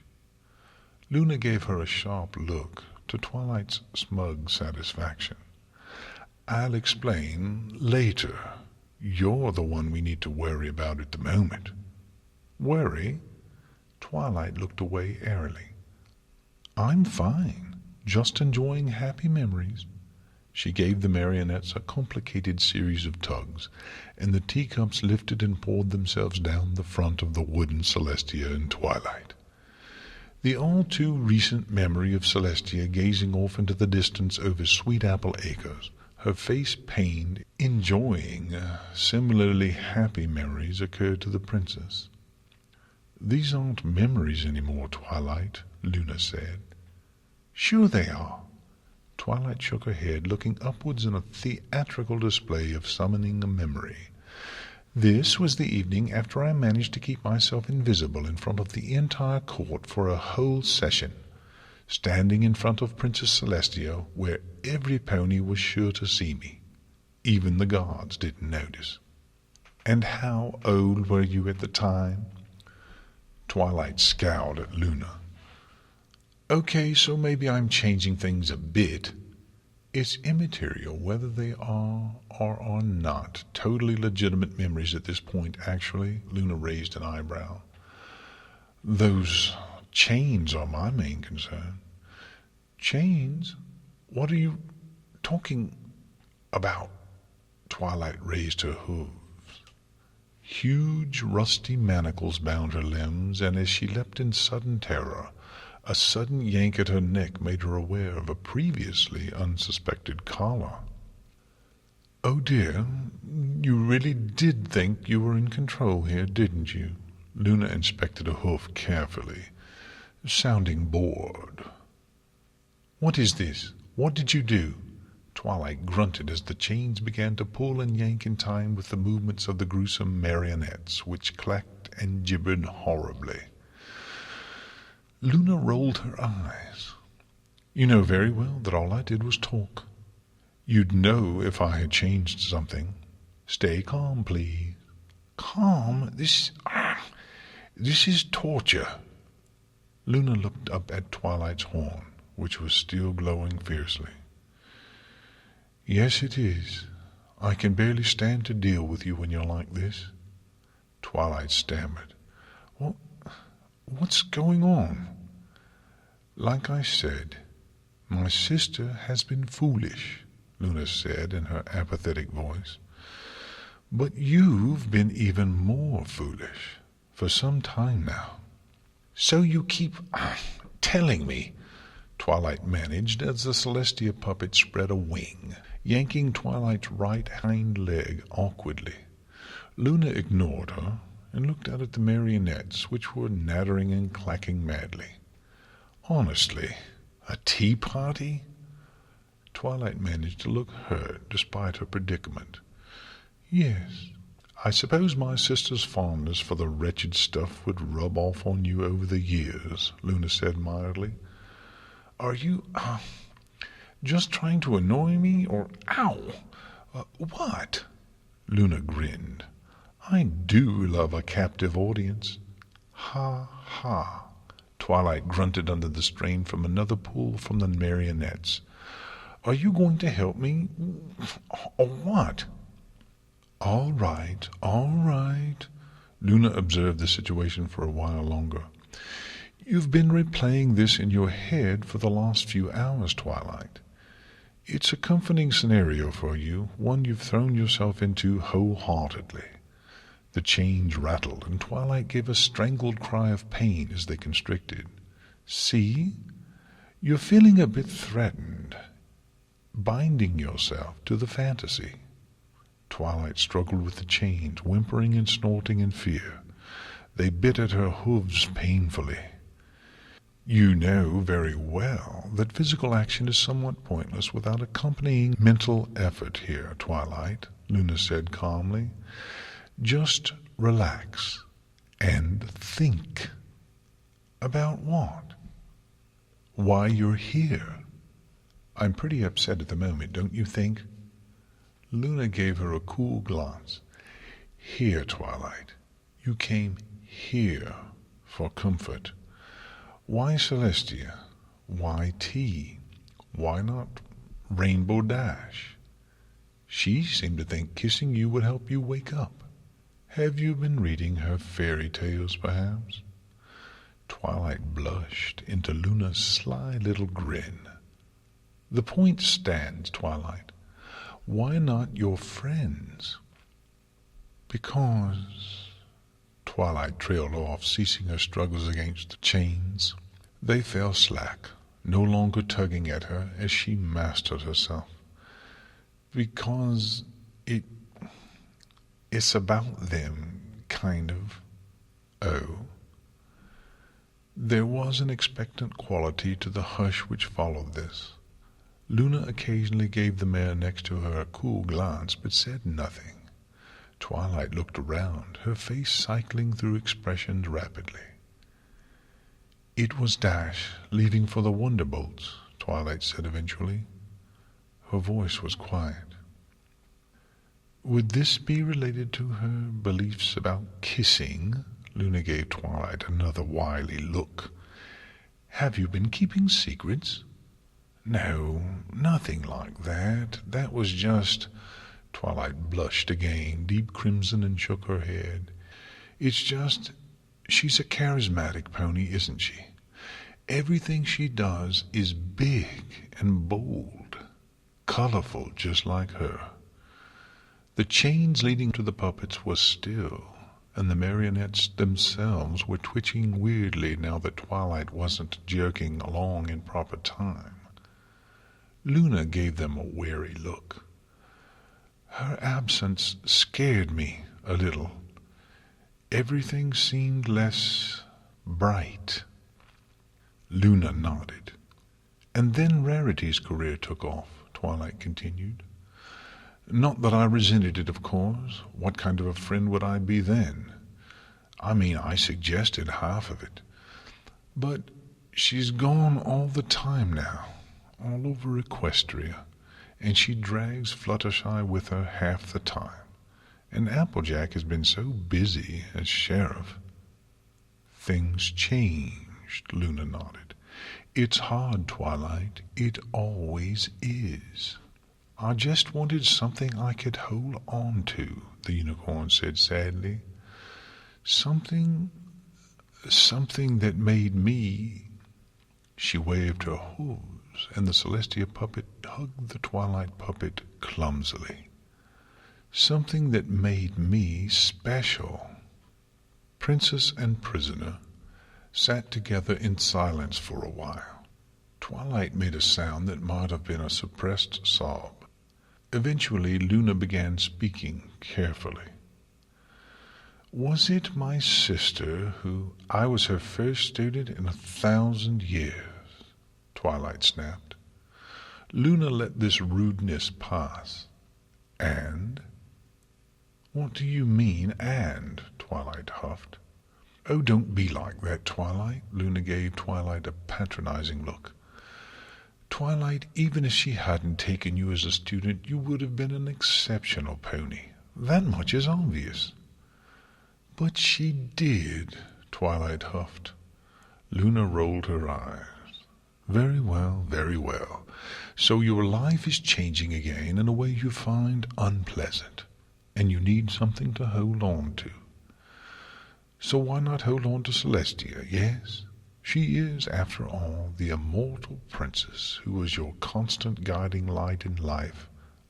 Speaker 1: Luna gave her a sharp look, to Twilight's smug satisfaction. "I'll explain later. You're the one we need to worry about at the moment." "Worry?" Twilight looked away airily. "I'm fine, just enjoying happy memories." She gave the marionettes a complicated series of tugs, and the teacups lifted and poured themselves down the front of the wooden Celestia and Twilight. The all too recent memory of Celestia gazing off into the distance over Sweet Apple Acres, her face pained, enjoying similarly happy memories, occurred to the princess. "These aren't memories anymore, Twilight," Luna said. "Sure they are." Twilight shook her head, looking upwards in a theatrical display of summoning a memory. "This was the evening after I managed to keep myself invisible in front of the entire court for a whole session, standing in front of Princess Celestia, where every pony was sure to see me. Even the guards didn't notice." "And how old were you at the time?" Twilight scowled at Luna. "Okay, so maybe I'm changing things a bit. It's immaterial whether they are or are not totally legitimate memories at this point, actually." Luna raised an eyebrow. "Those chains are my main concern." "Chains? What are you talking about?" Twilight raised her hooves. Huge rusty manacles bound her limbs, and as she leapt in sudden terror, a sudden yank at her neck made her aware of a previously unsuspected collar. "Oh dear, you really did think you were in control here, didn't you?" Luna inspected a hoof carefully, sounding bored. "What is this? What did you do?" Twilight grunted as the chains began to pull and yank in time with the movements of the gruesome marionettes, which clacked and gibbered horribly. Luna rolled her eyes. "You know very well that all I did was talk. You'd know if I had changed something. Stay calm, please." "Calm? This is torture." Luna looked up at Twilight's horn, which was still glowing fiercely. "Yes, it is. I can barely stand to deal with you when you're like this." Twilight stammered. "Well, what's going on?" "Like I said, my sister has been foolish," Luna said in her apathetic voice. "But you've been even more foolish for some time now." "So you keep telling me," Twilight managed as the Celestia puppet spread a wing, yanking Twilight's right hind leg awkwardly. Luna ignored her and looked out at the marionettes, which were nattering and clacking madly. "Honestly, a tea party?" Twilight managed to look hurt despite her predicament. "Yes. I suppose my sister's fondness for the wretched stuff would rub off on you over the years," Luna said mildly. "Are you, just trying to annoy me, or, ow, what?" Luna grinned. "I do love a captive audience." "Ha, ha." Twilight grunted under the strain from another pull from the marionettes. "Are you going to help me, or what?" All right, all right." Luna observed the situation for a while longer. "You've been replaying this in your head for the last few hours, Twilight. It's a comforting scenario for you, one you've thrown yourself into wholeheartedly." The chains rattled, and Twilight gave a strangled cry of pain as they constricted. "See? You're feeling a bit threatened, binding yourself to the fantasy." Twilight struggled with the chains, whimpering and snorting in fear. They bit at her hooves painfully. "You know very well that physical action is somewhat pointless without accompanying mental effort here, Twilight," Luna said calmly. "Just relax and think." "About what?" "Why you're here. I'm pretty upset at the moment, don't you think?" Luna gave her a cool glance. "Here, Twilight. You came here for comfort. Why Celestia? Why tea? Why not Rainbow Dash? She seemed to think kissing you would help you wake up. Have you been reading her fairy tales, perhaps?" Twilight blushed into Luna's sly little grin. "The point stands, Twilight. Why not your friends?" "Because—" Twilight trailed off, ceasing her struggles against the chains. They fell slack, no longer tugging at her as she mastered herself. "Because it's about them, kind of." "Oh?" There was an expectant quality to the hush which followed this. Luna occasionally gave the mare next to her a cool glance, but said nothing. Twilight looked around, her face cycling through expressions rapidly. "It was Dash, leaving for the Wonderbolts," Twilight said eventually. Her voice was quiet. "Would this be related to her beliefs about kissing?" Luna gave Twilight another wily look. "Have you been keeping secrets?" "No, nothing like that. That was just—" Twilight blushed again, deep crimson, and shook her head. "It's just, she's a charismatic pony, isn't she? Everything she does is big and bold, colorful, just like her." The chains leading to the puppets were still, and the marionettes themselves were twitching weirdly now that Twilight wasn't jerking along in proper time. Luna gave them a wary look. "Her absence scared me a little. Everything seemed less bright." Luna nodded. "And then Rarity's career took off," Twilight continued. "Not that I resented it, of course. What kind of a friend would I be then? I mean, I suggested half of it. But she's gone all the time now, all over Equestria, and she drags Fluttershy with her half the time. And Applejack has been so busy as sheriff." "Things change," finished. Luna nodded. It's hard, Twilight. It always is. I just wanted something I could hold on to, the unicorn said sadly. Something that made me... She waved her hooves, and the Celestia puppet hugged the Twilight puppet clumsily. Something that made me special. Princess and prisoner sat together in silence for a while. Twilight made a sound that might have been a suppressed sob. Eventually Luna began speaking carefully. Was it my sister who... I was her first student in 1,000 years, Twilight snapped. Luna let this rudeness pass. And? What do you mean, and? Twilight huffed. Oh, don't be like that, Twilight. Luna gave Twilight a patronizing look. Twilight, even if she hadn't taken you as a student, you would have been an exceptional pony. That much is obvious. But she did, Twilight huffed. Luna rolled her eyes. Very well, very well. So your life is changing again in a way you find unpleasant, and you need something to hold on to. So why not hold on to Celestia, yes? She is, after all, the immortal princess who was your constant guiding light in life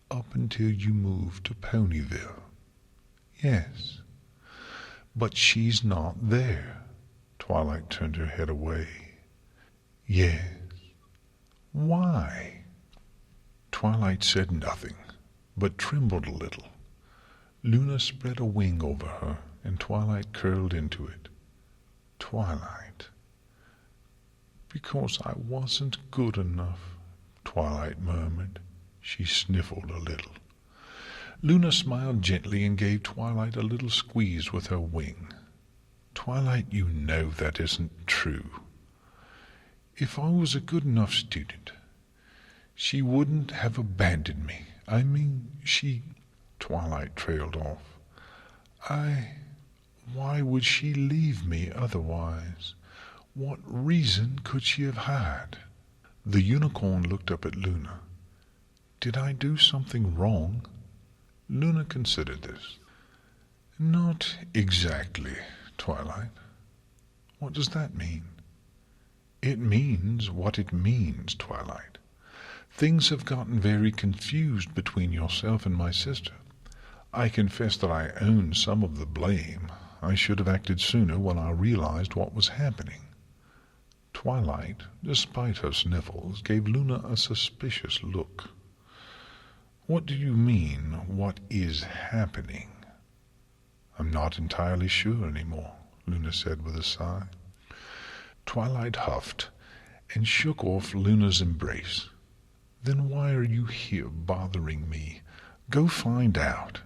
Speaker 1: up until you moved to Ponyville. Yes. But she's not there. Twilight turned her head away. Yes. Why? Twilight said nothing, but trembled a little. Luna spread a wing over her, and Twilight curled into it. Twilight. Because I wasn't good enough, Twilight murmured. She sniffled a little. Luna smiled gently and gave Twilight a little squeeze with her wing. Twilight, you know that isn't true. If I was a good enough student, she wouldn't have abandoned me. I mean, she... Twilight trailed off. Why would she leave me otherwise? What reason could she have had? The unicorn looked up at Luna. Did I do something wrong? Luna considered this. Not exactly, Twilight. What does that mean? It means what it means, Twilight. Things have gotten very confused between yourself and my sister. I confess that I own some of the blame. I should have acted sooner when I realized what was happening. Twilight, despite her sniffles, gave Luna a suspicious look. What do you mean, what is happening? I'm not entirely sure anymore, Luna said with a sigh. Twilight huffed and shook off Luna's embrace. Then why are you here bothering me? Go find out.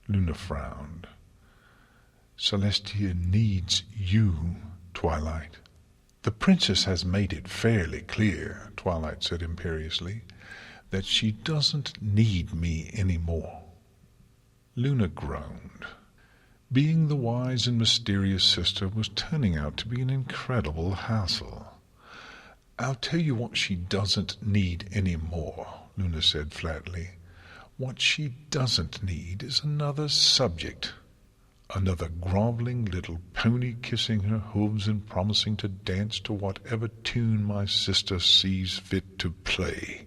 Speaker 1: Luna frowned. Celestia needs you, Twilight. The princess has made it fairly clear, Twilight said imperiously, that she doesn't need me anymore. Luna groaned. Being the wise and mysterious sister was turning out to be an incredible hassle. I'll tell you what she doesn't need anymore, Luna said flatly. What she doesn't need is another subject. Another groveling little pony kissing her hooves and promising to dance to whatever tune my sister sees fit to play.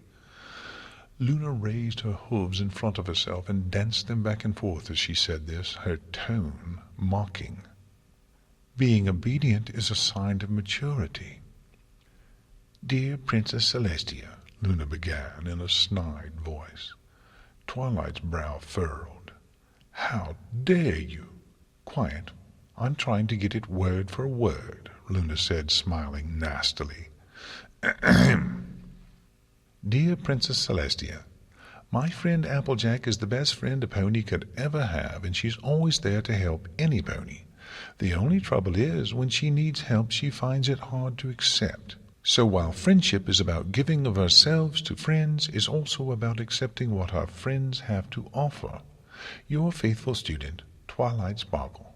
Speaker 1: Luna raised her hooves in front of herself and danced them back and forth as she said this, her tone mocking. Being obedient is a sign of maturity. Dear Princess Celestia, Luna began in a snide voice. Twilight's brow furrowed. How dare you? Quiet. I'm trying to get it word for word, Luna said, smiling nastily. Dear Princess Celestia, my friend Applejack is the best friend a pony could ever have, and she's always there to help any pony. The only trouble is, when she needs help, she finds it hard to accept. So while friendship is about giving of ourselves to friends, it's also about accepting what our friends have to offer. Your faithful student, Twilight Sparkle.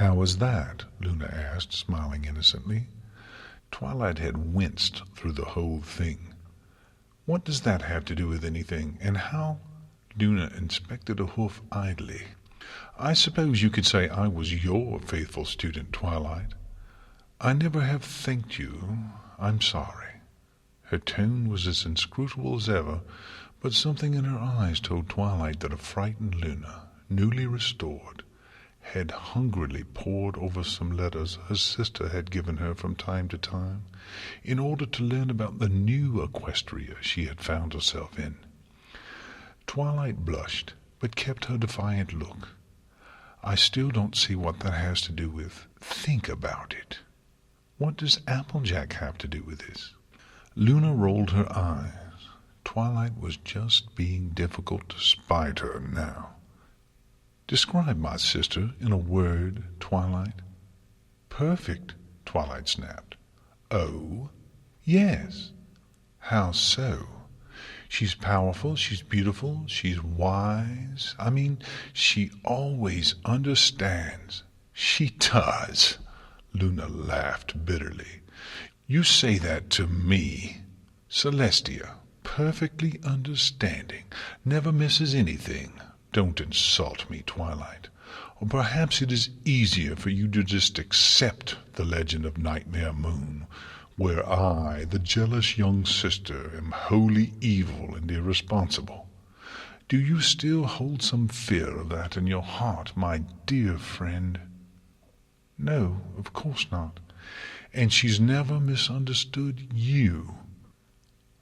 Speaker 1: "How was that?" Luna asked, smiling innocently. Twilight had winced through the whole thing. "What does that have to do with anything? And how—" Luna inspected a hoof idly. "I suppose you could say I was your faithful student, Twilight. I never have thanked you. I'm sorry." Her tone was as inscrutable as ever, but something in her eyes told Twilight that a frightened Luna, newly restored, had hungrily pored over some letters her sister had given her from time to time, in order to learn about the new Equestria she had found herself in. Twilight blushed, but kept her defiant look. "I still don't see what that has to do with—" "Think about it. What does Applejack have to do with this?" Luna rolled her eyes. Twilight was just being difficult to spite her now. "Describe my sister in a word, Twilight." "Perfect," Twilight snapped. "Oh?" "Yes." "How so?" "She's powerful, she's beautiful, she's wise. I mean, she always understands." "She does!" Luna laughed bitterly. "You say that to me? Celestia, perfectly understanding, never misses anything. Don't insult me, Twilight. Or perhaps it is easier for you to just accept the legend of Nightmare Moon, where I, the jealous young sister, am wholly evil and irresponsible. Do you still hold some fear of that in your heart, my dear friend?" "No, of course not." "And she's never misunderstood you."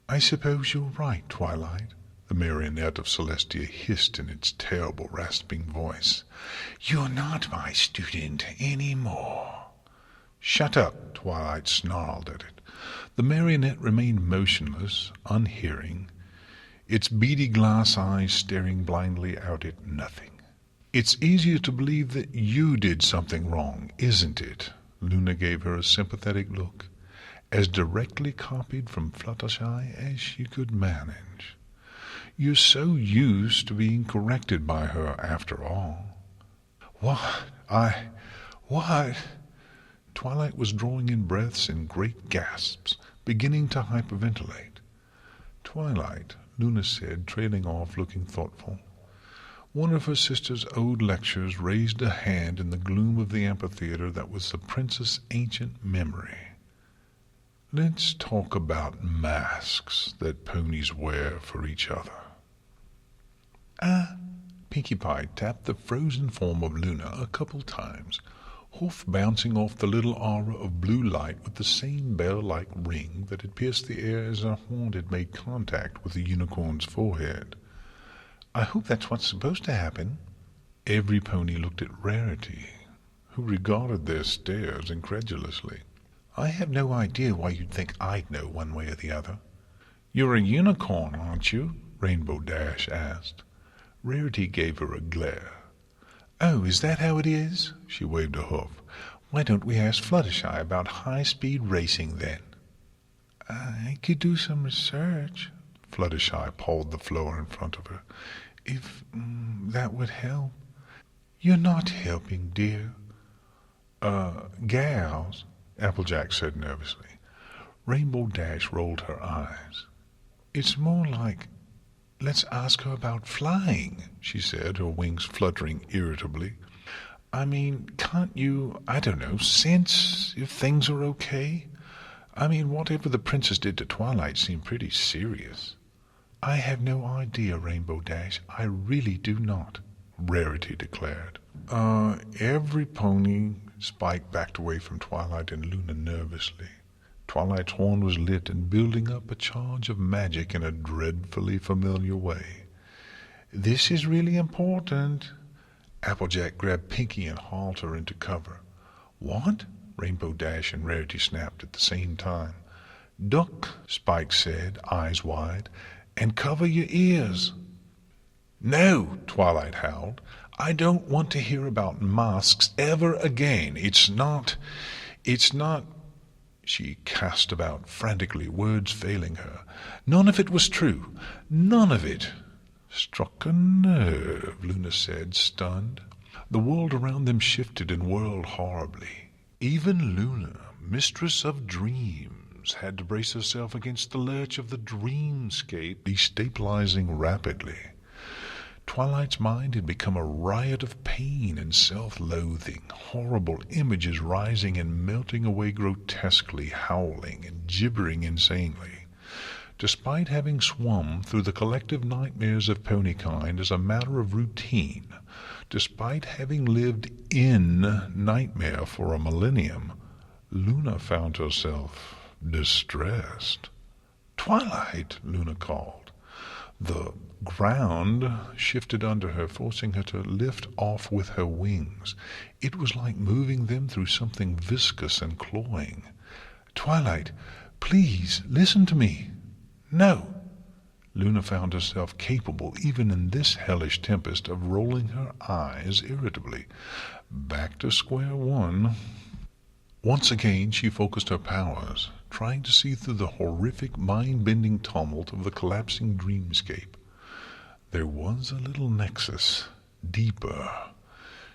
Speaker 1: "I suppose you're right, Twilight," the marionette of Celestia hissed in its terrible rasping voice. "You're not my student any more." "Shut up," Twilight snarled at it. The marionette remained motionless, unhearing, its beady glass eyes staring blindly out at nothing. "It's easier to believe that you did something wrong, isn't it?" Luna gave her a sympathetic look, as directly copied from Fluttershy as she could manage. "You're so used to being corrected by her, after all." "What? What?" Twilight was drawing in breaths in great gasps, beginning to hyperventilate. "Twilight," Luna said, trailing off, looking thoughtful. One of her sister's old lectures raised a hand in the gloom of the amphitheater that was the princess' ancient memory. "Let's talk about masks that ponies wear for each other." Pinkie Pie tapped the frozen form of Luna a couple times, hoof bouncing off the little aura of blue light with the same bell-like ring that had pierced the air as her horn had made contact with the unicorn's forehead. "I hope that's what's supposed to happen." Every pony looked at Rarity, who regarded their stares incredulously. "I have no idea why you'd think I'd know one way or the other." "You're a unicorn, aren't you?" Rainbow Dash asked. Rarity gave her a glare. "Oh, is that how it is?" She waved a hoof. "Why don't we ask Fluttershy about high-speed racing, then?" "I could do some research." Fluttershy pawed the floor in front of her. "If that would help." "You're not helping, dear." Gals," Applejack said nervously. Rainbow Dash rolled her eyes. "It's more like, let's ask her about flying," she said, her wings fluttering irritably. "I mean, can't you, I don't know, sense if things are okay? I mean, whatever the princess did to Twilight seemed pretty serious." "I have no idea, Rainbow Dash. I really do not," Rarity declared. Every pony..." Spike backed away from Twilight and Luna nervously. Twilight's horn was lit and building up a charge of magic in a dreadfully familiar way. "This is really important." Applejack grabbed Pinkie and hauled her into cover. "What?" Rainbow Dash and Rarity snapped at the same time. "Duck," Spike said, eyes wide, "and cover your ears." "No!" Twilight howled. "I don't want to hear about masks ever again. It's not... She cast about frantically, words failing her. "None of it was true. None of it." "Struck a nerve," Luna said, stunned. The world around them shifted and whirled horribly. Even Luna, mistress of dreams, had to brace herself against the lurch of the dreamscape destabilizing rapidly. Twilight's mind had become a riot of pain and self-loathing, horrible images rising and melting away grotesquely, howling and gibbering insanely. Despite having swum through the collective nightmares of ponykind as a matter of routine, despite having lived in nightmare for a millennium, Luna found herself distressed. "Twilight!" Luna called. The ground shifted under her, forcing her to lift off with her wings. It was like moving them through something viscous and cloying. "Twilight, please, listen to me." "No." Luna found herself capable, even in this hellish tempest, of rolling her eyes irritably. Back to square one. Once again she focused her powers, trying to see through the horrific, mind-bending tumult of the collapsing dreamscape. There was a little nexus, deeper.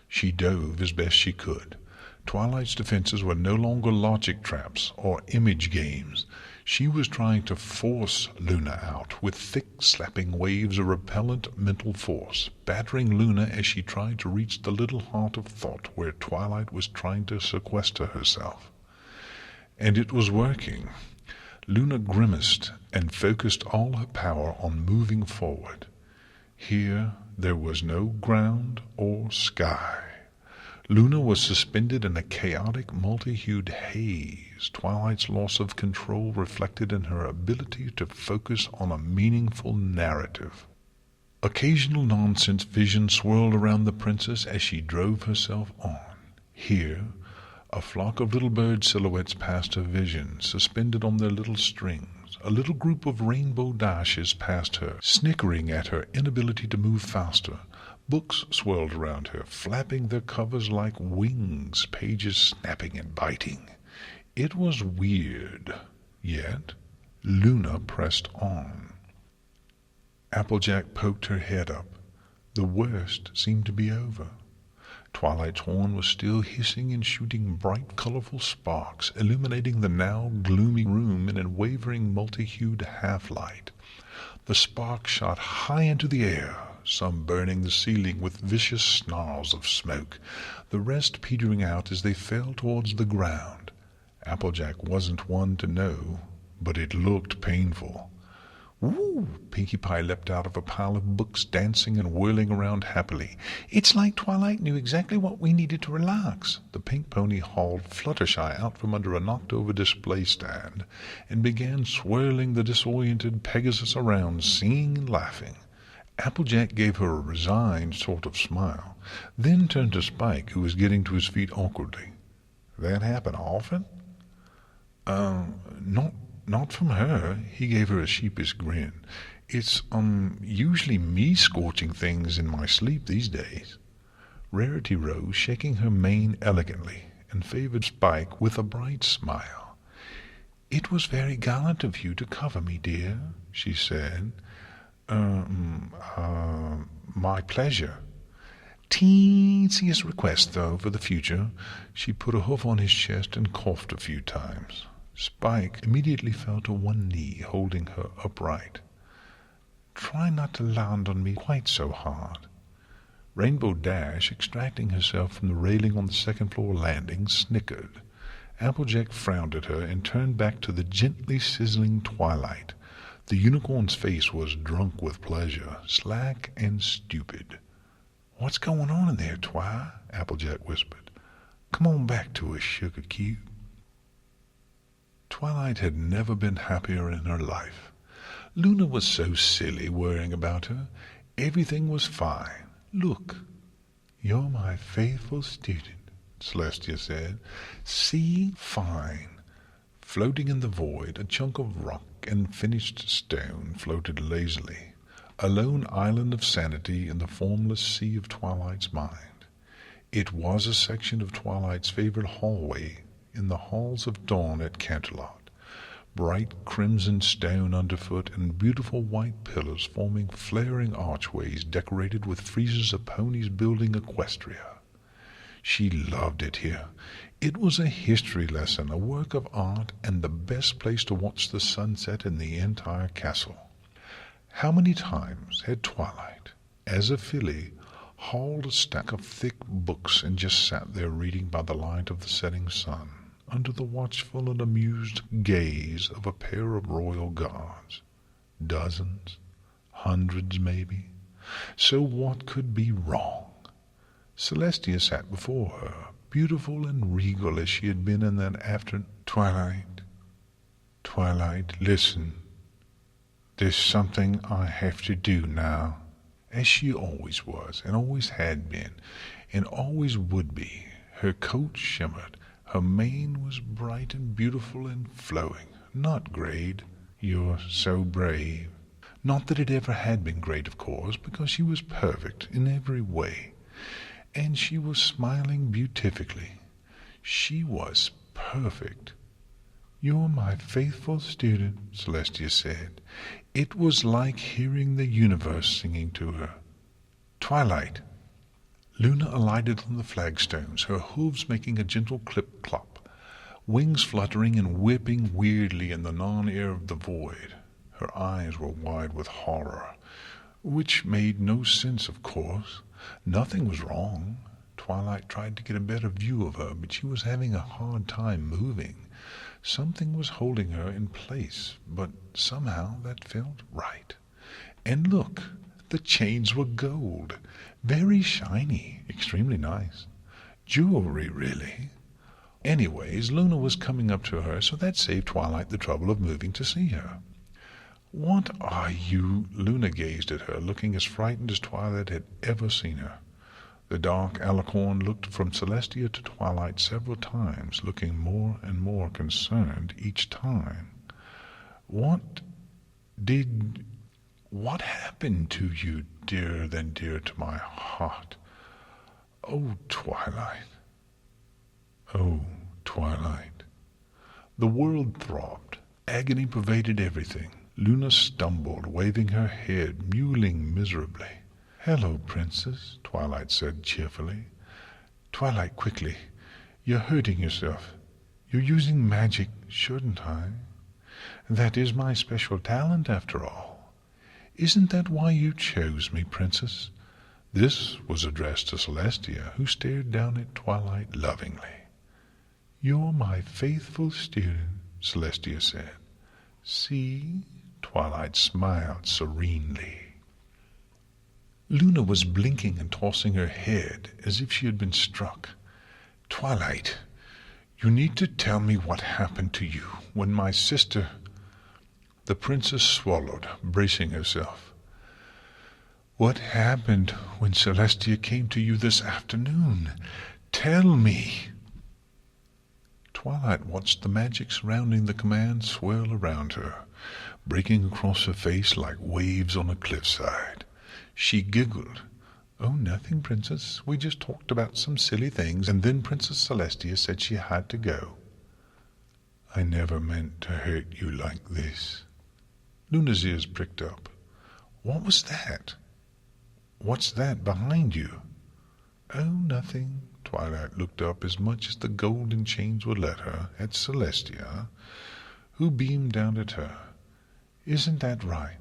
Speaker 1: She dove as best she could. Twilight's defenses were no longer logic traps or image games. She was trying to force Luna out with thick, slapping waves of repellent mental force, battering Luna as she tried to reach the little heart of thought where Twilight was trying to sequester herself. And it was working. Luna grimaced and focused all her power on moving forward. Here there was no ground or sky. Luna was suspended in a chaotic, multi-hued haze, Twilight's loss of control reflected in her ability to focus on a meaningful narrative. Occasional nonsense visions swirled around the princess as she drove herself on. Here, a flock of little bird silhouettes passed her vision, suspended on their little strings. A little group of rainbow dashes passed her, snickering at her inability to move faster. Books swirled around her, flapping their covers like wings, pages snapping and biting. It was weird, yet Luna pressed on. Applejack poked her head up. The worst seemed to be over. Twilight's horn was still hissing and shooting bright, colorful sparks, illuminating the now gloomy room in a wavering, multi-hued half-light. The sparks shot high into the air, some burning the ceiling with vicious snarls of smoke, the rest petering out as they fell towards the ground. Applejack wasn't one to know, but it looked painful. "Woo!" Pinkie Pie leapt out of a pile of books, dancing and whirling around happily. "It's like Twilight knew exactly what we needed to relax." The pink pony hauled Fluttershy out from under a knocked-over display stand and began swirling the disoriented Pegasus around, singing and laughing. Applejack gave her a resigned sort of smile, then turned to Spike, who was getting to his feet awkwardly. "That happen often?" Not from her." He gave her a sheepish grin. "It's, usually me scorching things in my sleep these days." Rarity rose, shaking her mane elegantly, and favored Spike with a bright smile. "It was very gallant of you to cover me, dear," she said. My pleasure." "Teensiest request, though, for the future." She put a hoof on his chest and coughed a few times. Spike immediately fell to one knee, holding her upright. "Try not to land on me quite so hard." Rainbow Dash, extracting herself from the railing on the second-floor landing, snickered. Applejack frowned at her and turned back to the gently sizzling Twilight. The unicorn's face was drunk with pleasure, slack and stupid. "What's going on in there, Twi?" Applejack whispered. "Come on back to us, sugar cube." Twilight had never been happier in her life. Luna was so silly worrying about her. Everything was fine. "Look, you're my faithful student," Celestia said. "See? Fine." Floating in the void, a chunk of rock and finished stone floated lazily, a lone island of sanity in the formless sea of Twilight's mind. It was a section of Twilight's favorite hallway in the halls of dawn at Canterlot. Bright crimson stone underfoot and beautiful white pillars forming flaring archways decorated with friezes of ponies building equestria. She loved it here. It was a history lesson, a work of art, and the best place to watch the sunset in the entire castle. How many times had Twilight, as a filly, hauled a stack of thick books and just sat there reading by the light of the setting sun, under the watchful and amused gaze of a pair of royal guards? Dozens, hundreds maybe. So what could be wrong? Celestia sat before her, beautiful and regal as she had been in that afternoon. Twilight, listen. There's something I have to do now. As she always was, and always had been, and always would be. Her coat shimmered. Her mane was bright and beautiful and flowing. Not grayed. You're so brave. Not that it ever had been great, of course, because she was perfect in every way. And she was smiling beatifically. She was perfect. You're my faithful student, Celestia said. It was like hearing the universe singing to her. Twilight. Luna alighted on the flagstones, her hooves making a gentle clip-clop, wings fluttering and whipping weirdly in the non-air of the void. Her eyes were wide with horror, which made no sense, of course. Nothing was wrong. Twilight tried to get a better view of her, but she was having a hard time moving. Something was holding her in place, but somehow that felt right. And look, the chains were gold, very shiny, extremely nice. Jewelry, really. Anyways, Luna was coming up to her, so that saved Twilight the trouble of moving to see her. What are you? Luna gazed at her, looking as frightened as Twilight had ever seen her. The dark alicorn looked from Celestia to Twilight several times, looking more and more concerned each time. What happened to you, dearer than dear to my heart? Oh, Twilight. Oh, Twilight. The world throbbed. Agony pervaded everything. Luna stumbled, waving her head, mewling miserably. Hello, Princess, Twilight said cheerfully. Twilight, quickly. You're hurting yourself. You're using magic, shouldn't I? That is my special talent, after all. Isn't that why you chose me, Princess? This was addressed to Celestia, who stared down at Twilight lovingly. You're my faithful student, Celestia said. See? Twilight smiled serenely. Luna was blinking and tossing her head as if she had been struck. Twilight, you need to tell me what happened to you when my sister... The princess swallowed, bracing herself. What happened when Celestia came to you this afternoon? Tell me. Twilight watched the magic surrounding the command swirl around her, breaking across her face like waves on a cliffside. She giggled. Oh, nothing, Princess. We just talked about some silly things, and then Princess Celestia said she had to go. I never meant to hurt you like this. Luna's ears pricked up. What was that? What's that behind you? Oh, nothing. Twilight looked up as much as the golden chains would let her at Celestia, who beamed down at her. Isn't that right?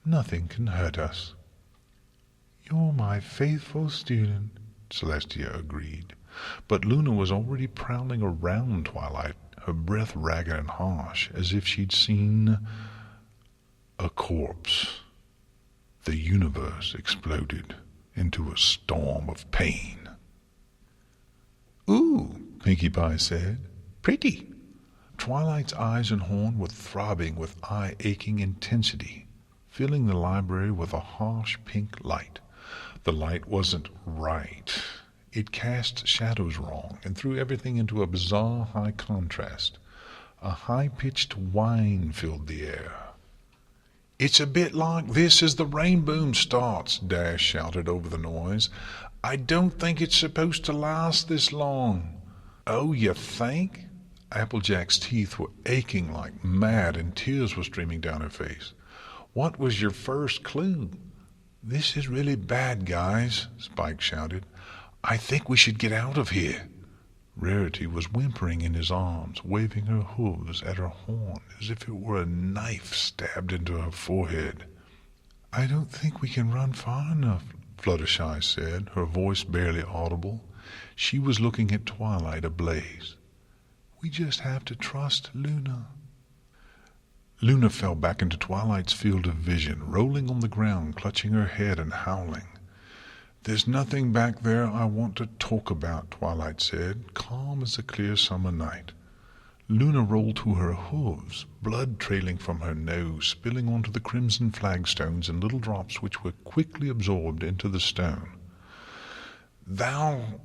Speaker 1: Nothing can hurt us. You're my faithful student, Celestia agreed. But Luna was already prowling around Twilight, her breath ragged and harsh, as if she'd seen a corpse. The universe exploded into a storm of pain. Ooh, Pinkie Pie said. Pretty. Twilight's eyes and horn were throbbing with eye-aching intensity, filling the library with a harsh pink light. The light wasn't right. It cast shadows wrong and threw everything into a bizarre high contrast. A high-pitched whine filled the air. It's a bit like this as the rainbow starts, Dash shouted over the noise. I don't think it's supposed to last this long. Oh, you think? Applejack's teeth were aching like mad and tears were streaming down her face. What was your first clue? This is really bad, guys, Spike shouted. I think we should get out of here. Rarity was whimpering in his arms, waving her hooves at her horn as if it were a knife stabbed into her forehead. I don't think we can run far enough, Fluttershy said, her voice barely audible. She was looking at Twilight ablaze. We just have to trust Luna. Luna fell back into Twilight's field of vision, rolling on the ground, clutching her head and howling. There's nothing back there I want to talk about, Twilight said, calm as a clear summer night. Luna rolled to her hooves, blood trailing from her nose, spilling onto the crimson flagstones in little drops which were quickly absorbed into the stone. Thou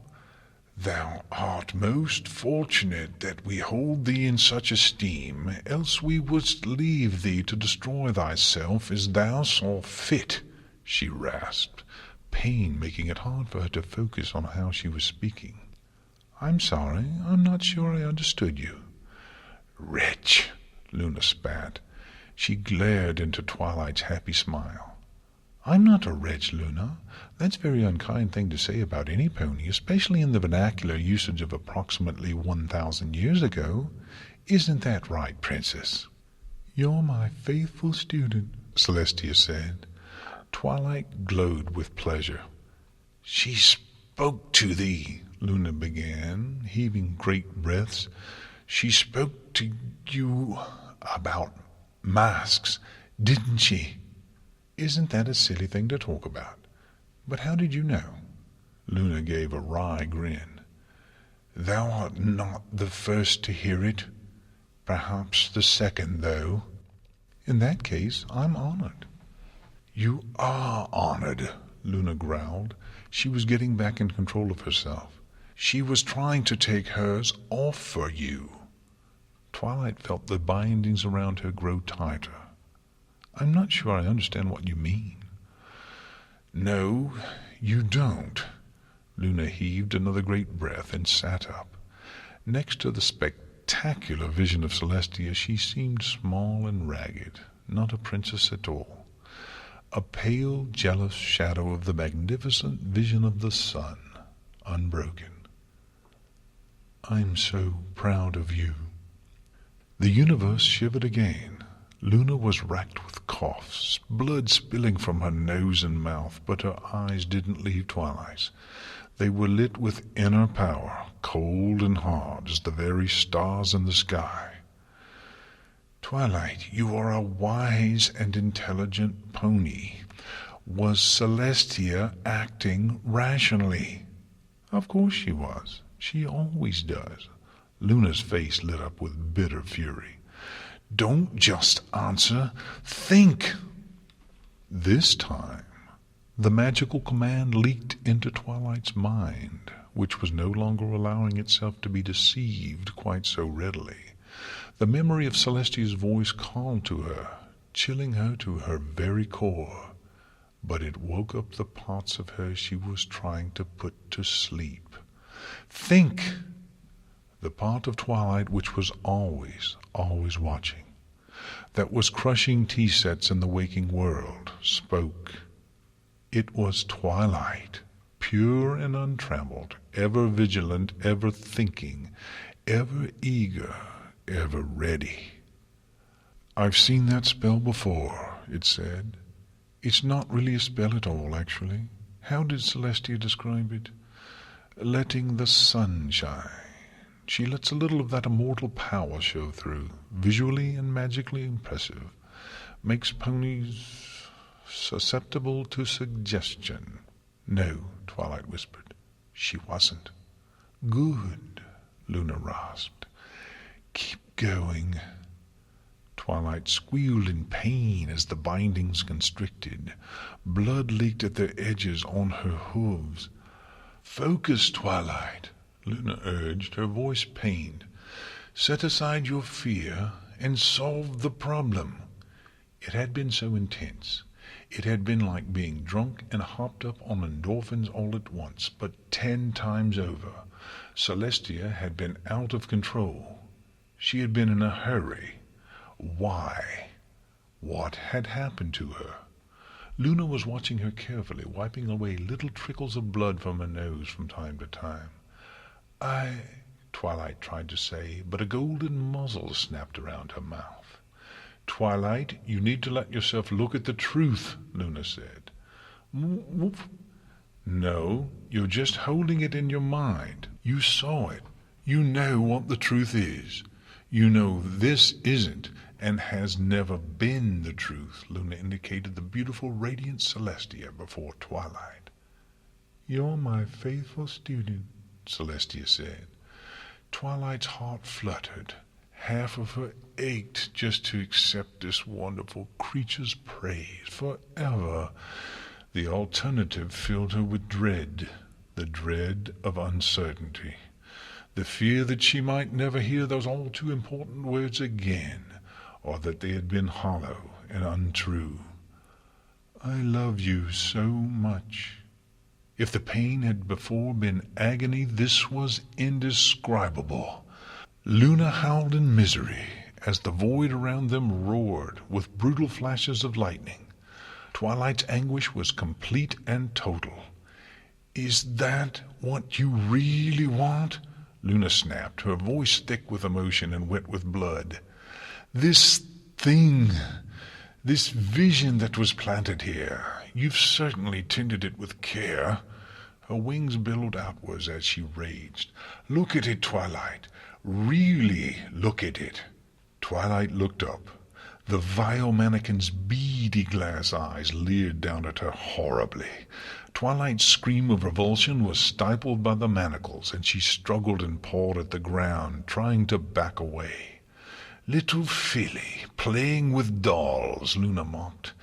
Speaker 1: art most fortunate that we hold thee in such esteem, else we wouldst leave thee to destroy thyself as thou saw fit, she rasped, pain making it hard for her to focus on how she was speaking. I'm sorry, I'm not sure I understood you. Wretch, Luna spat. She glared into Twilight's happy smile. I'm not a wretch, Luna. That's a very unkind thing to say about any pony, especially in the vernacular usage of approximately 1,000 years ago. Isn't that right, Princess? You're my faithful student, Celestia said. Twilight glowed with pleasure. She spoke to thee, Luna began, heaving great breaths. She spoke to you about masks, didn't she? Isn't that a silly thing to talk about? But how did you know? Luna gave a wry grin. Thou art not the first to hear it. Perhaps the second, though. In that case, I'm honored. You are honored, Luna growled. She was getting back in control of herself. She was trying to take hers off for you. Twilight felt the bindings around her grow tighter. I'm not sure I understand what you mean. No, you don't. Luna heaved another great breath and sat up. Next to the spectacular vision of Celestia, she seemed small and ragged, not a princess at all. A pale, jealous shadow of the magnificent vision of the sun, unbroken. I'm so proud of you. The universe shivered again. Luna was racked with coughs, blood spilling from her nose and mouth, but her eyes didn't leave Twilight's. They were lit with inner power, cold and hard as the very stars in the sky. Twilight, you are a wise and intelligent pony. Was Celestia acting rationally? Of course she was. She always does. Luna's face lit up with bitter fury. Don't just answer. Think. This time, the magical command leaked into Twilight's mind, which was no longer allowing itself to be deceived quite so readily. The memory of Celestia's voice called to her, chilling her to her very core, but it woke up the parts of her she was trying to put to sleep. Think! The part of Twilight which was always, always watching, that was crushing tea sets in the waking world, spoke. It was Twilight, pure and untrammeled, ever vigilant, ever thinking, ever eager, ever ready. I've seen that spell before, it said. It's not really a spell at all, actually. How did Celestia describe it? Letting the sun shine. She lets a little of that immortal power show through, visually and magically impressive. Makes ponies susceptible to suggestion. No, Twilight whispered. She wasn't. Good, Luna rasped. Keep going. Twilight squealed in pain as the bindings constricted. Blood leaked at their edges on her hooves. Focus, Twilight, Luna urged, her voice pained. Set aside your fear and solve the problem. It had been so intense. It had been like being drunk and hopped up on endorphins all at once, but 10 times over. Celestia had been out of control. She had been in a hurry. Why? What had happened to her? Luna was watching her carefully, wiping away little trickles of blood from her nose from time to time. Twilight tried to say, but a golden muzzle snapped around her mouth. Twilight, you need to let yourself look at the truth, Luna said. No, you're just holding it in your mind. You saw it. You know what the truth is. You know this isn't and has never been the truth. Luna indicated the beautiful radiant Celestia before Twilight. You're my faithful student, Celestia said. Twilight's heart fluttered. Half of her ached just to accept this wonderful creature's praise forever. The alternative filled her with dread, the dread of uncertainty, the fear that she might never hear those all too important words again, or that they had been hollow and untrue. I love you so much. If the pain had before been agony, this was indescribable. Luna howled in misery as the void around them roared with brutal flashes of lightning. Twilight's anguish was complete and total. Is that what you really want? Luna snapped, her voice thick with emotion and wet with blood. This thing, this vision that was planted here, you've certainly tended it with care. Her wings billowed outwards as she raged. Look at it, Twilight. Really look at it. Twilight looked up. The vile mannequin's beady glass eyes leered down at her horribly. Twilight's scream of revulsion was stifled by the manacles, and she struggled and pawed at the ground, trying to back away. Little filly, playing with dolls, Luna mocked.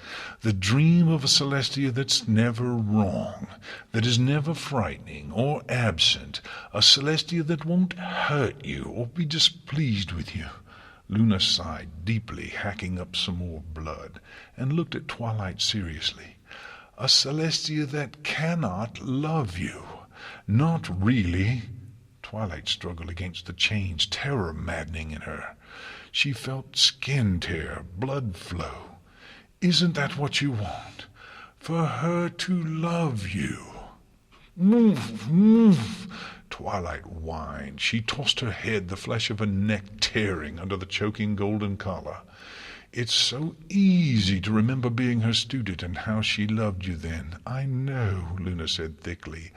Speaker 1: The dream of a Celestia that's never wrong, that is never frightening or absent, a Celestia that won't hurt you or be displeased with you. Luna sighed deeply, hacking up some more blood, and looked at Twilight seriously. A Celestia that cannot love you. Not really. Twilight struggled against the change, terror maddening in her. She felt skin tear, blood flow. Isn't that what you want? For her to love you? Move, move. Twilight whined. She tossed her head, the flesh of her neck tearing under the choking golden collar. It's so easy to remember being her student and how she loved you then. I know, Luna said thickly.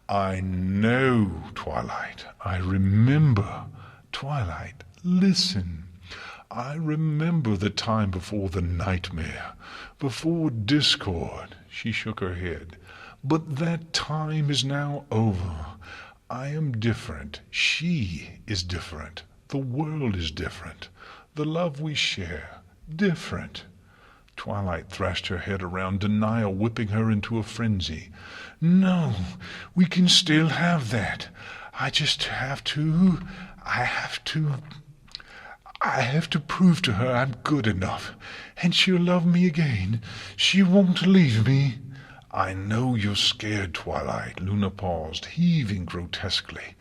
Speaker 1: I know, Twilight. I remember. Twilight, listen. I remember the time before the nightmare, before discord. She shook her head. But that time is now over. I am different. She is different. The world is different. The love we share, different. Twilight thrashed her head around, denial whipping her into a frenzy. No, we can still have that. I have to prove to her I'm good enough, and she'll love me again. She won't leave me. I know you're scared, Twilight. Luna paused, heaving grotesquely.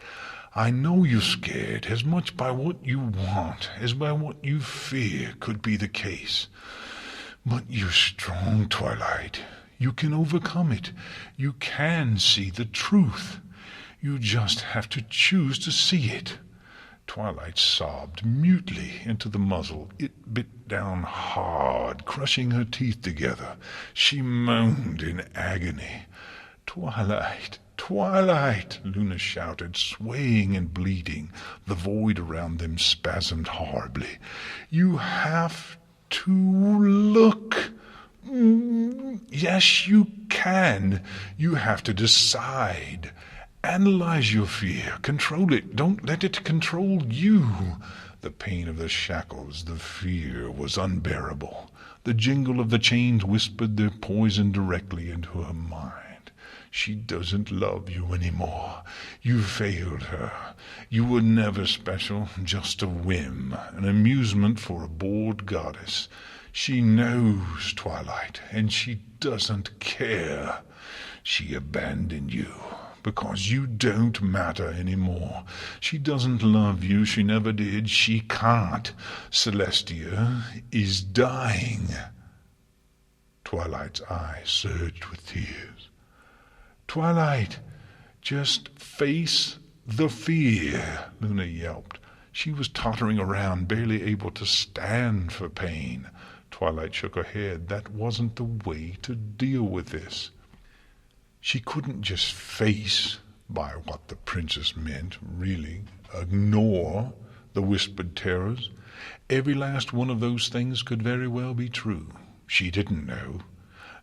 Speaker 1: I know you're scared, as much by what you want as by what you fear could be the case. But you're strong, Twilight. You can overcome it. You can see the truth. You just have to choose to see it. Twilight sobbed mutely into the muzzle. It bit down hard, crushing her teeth together. She moaned in agony. Twilight, Twilight, Luna shouted, swaying and bleeding. The void around them spasmed horribly. You have to look. Yes, you can. You have to decide. Analyze your fear. Control it. Don't let it control you. The pain of the shackles, the fear, was unbearable. The jingle of the chains whispered their poison directly into her mind. She doesn't love you anymore. You failed her. You were never special, just a whim, an amusement for a bored goddess. She knows, Twilight, and she doesn't care. She abandoned you. Because you don't matter anymore. She doesn't love you. She never did. She can't. Celestia is dying. Twilight's eyes surged with tears. "Twilight, just face the fear," Luna yelped. She was tottering around, barely able to stand for pain. Twilight shook her head. That wasn't the way to deal with this. She couldn't just face, by what the princess meant, really, ignore the whispered terrors. Every last one of those things could very well be true. She didn't know.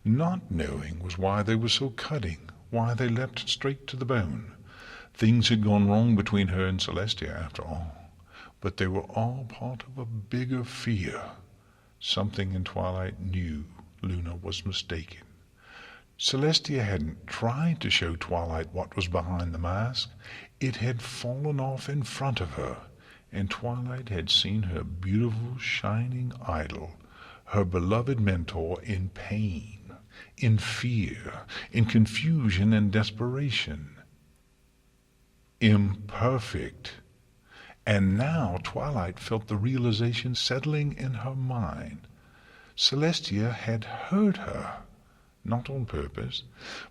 Speaker 1: Not knowing was why they were so cutting, why they leapt straight to the bone. Things had gone wrong between her and Celestia, after all. But they were all part of a bigger fear. Something in Twilight knew Luna was mistaken. Celestia hadn't tried to show Twilight what was behind the mask. It had fallen off in front of her, and Twilight had seen her beautiful, shining idol, her beloved mentor, in pain, in fear, in confusion and desperation. Imperfect. And now Twilight felt the realization settling in her mind. Celestia had hurt her. Not on purpose,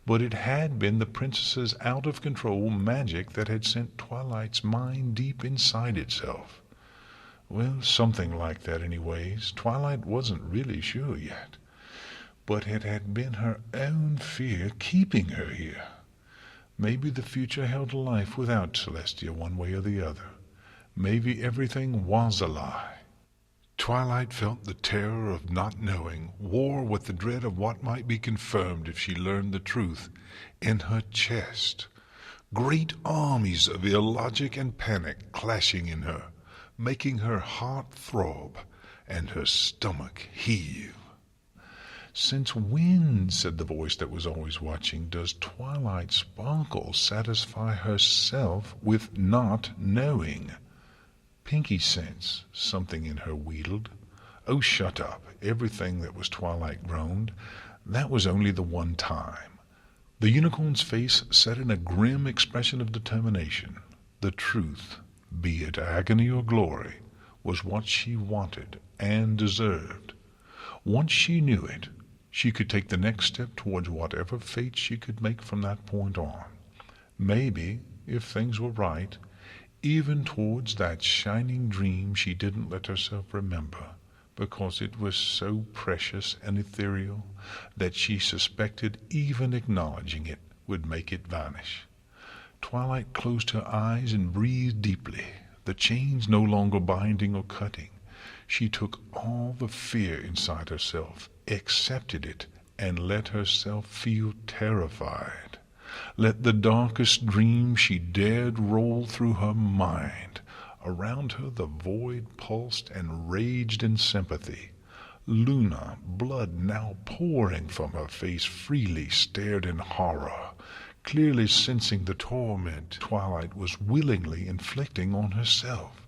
Speaker 1: but it had been the princess's out-of-control magic that had sent Twilight's mind deep inside itself. Well, something like that anyways. Twilight wasn't really sure yet. But it had been her own fear keeping her here. Maybe the future held a life without Celestia one way or the other. Maybe everything was a lie. Twilight felt the terror of not knowing, war with the dread of what might be confirmed if she learned the truth, in her chest. Great armies of illogic and panic clashing in her, making her heart throb and her stomach heave. "Since when," said the voice that was always watching, "does Twilight Sparkle satisfy herself with not knowing?" "Pinky sense," something in her wheedled. "Oh, shut up." Everything that was Twilight groaned. That was only the one time. The unicorn's face set in a grim expression of determination. The truth, be it agony or glory, was what she wanted and deserved. Once she knew it, she could take the next step towards whatever fate she could make from that point on. Maybe, if things were right, even towards that shining dream she didn't let herself remember, because it was so precious and ethereal that she suspected even acknowledging it would make it vanish. Twilight closed her eyes and breathed deeply, the chains no longer binding or cutting. She took all the fear inside herself, accepted it, and let herself feel terrified. Let the darkest dream she dared roll through her mind. Around her the void pulsed and raged in sympathy. Luna, blood now pouring from her face freely, stared in horror, clearly sensing the torment Twilight was willingly inflicting on herself.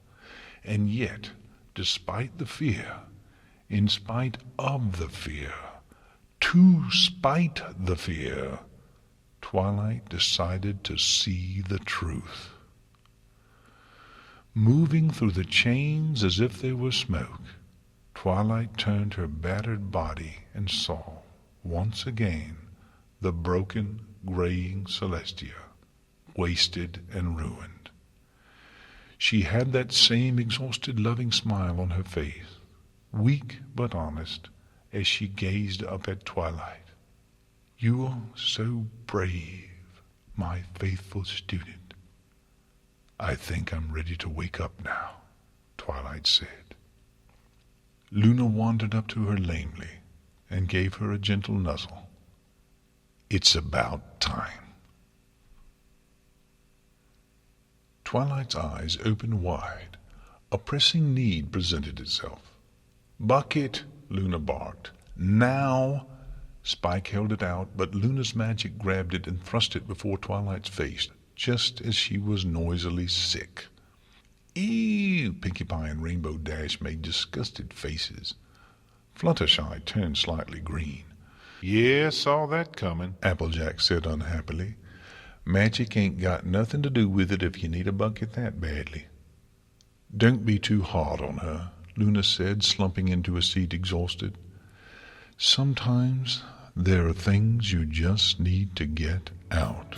Speaker 1: And yet, despite the fear, in spite of the fear, to spite the fear, Twilight decided to see the truth. Moving through the chains as if they were smoke, Twilight turned her battered body and saw, once again, the broken, graying Celestia, wasted and ruined. She had that same exhausted, loving smile on her face, weak but honest, as she gazed up at Twilight. "You are so brave, my faithful student. I think I'm ready to wake up now," Twilight said. Luna wandered up to her lamely and gave her a gentle nuzzle. "It's about time." Twilight's eyes opened wide. A pressing need presented itself. "Bucket!" Luna barked. "Now!" Spike held it out, but Luna's magic grabbed it and thrust it before Twilight's face, just as she was noisily sick. "Ew!" Pinkie Pie and Rainbow Dash made disgusted faces. Fluttershy turned slightly green. "Yeah, saw that coming," Applejack said unhappily. "Magic ain't got nothing to do with it if you need a bucket that badly." "Don't be too hard on her," Luna said, slumping into a seat exhausted. Sometimes there are things you just need to get out.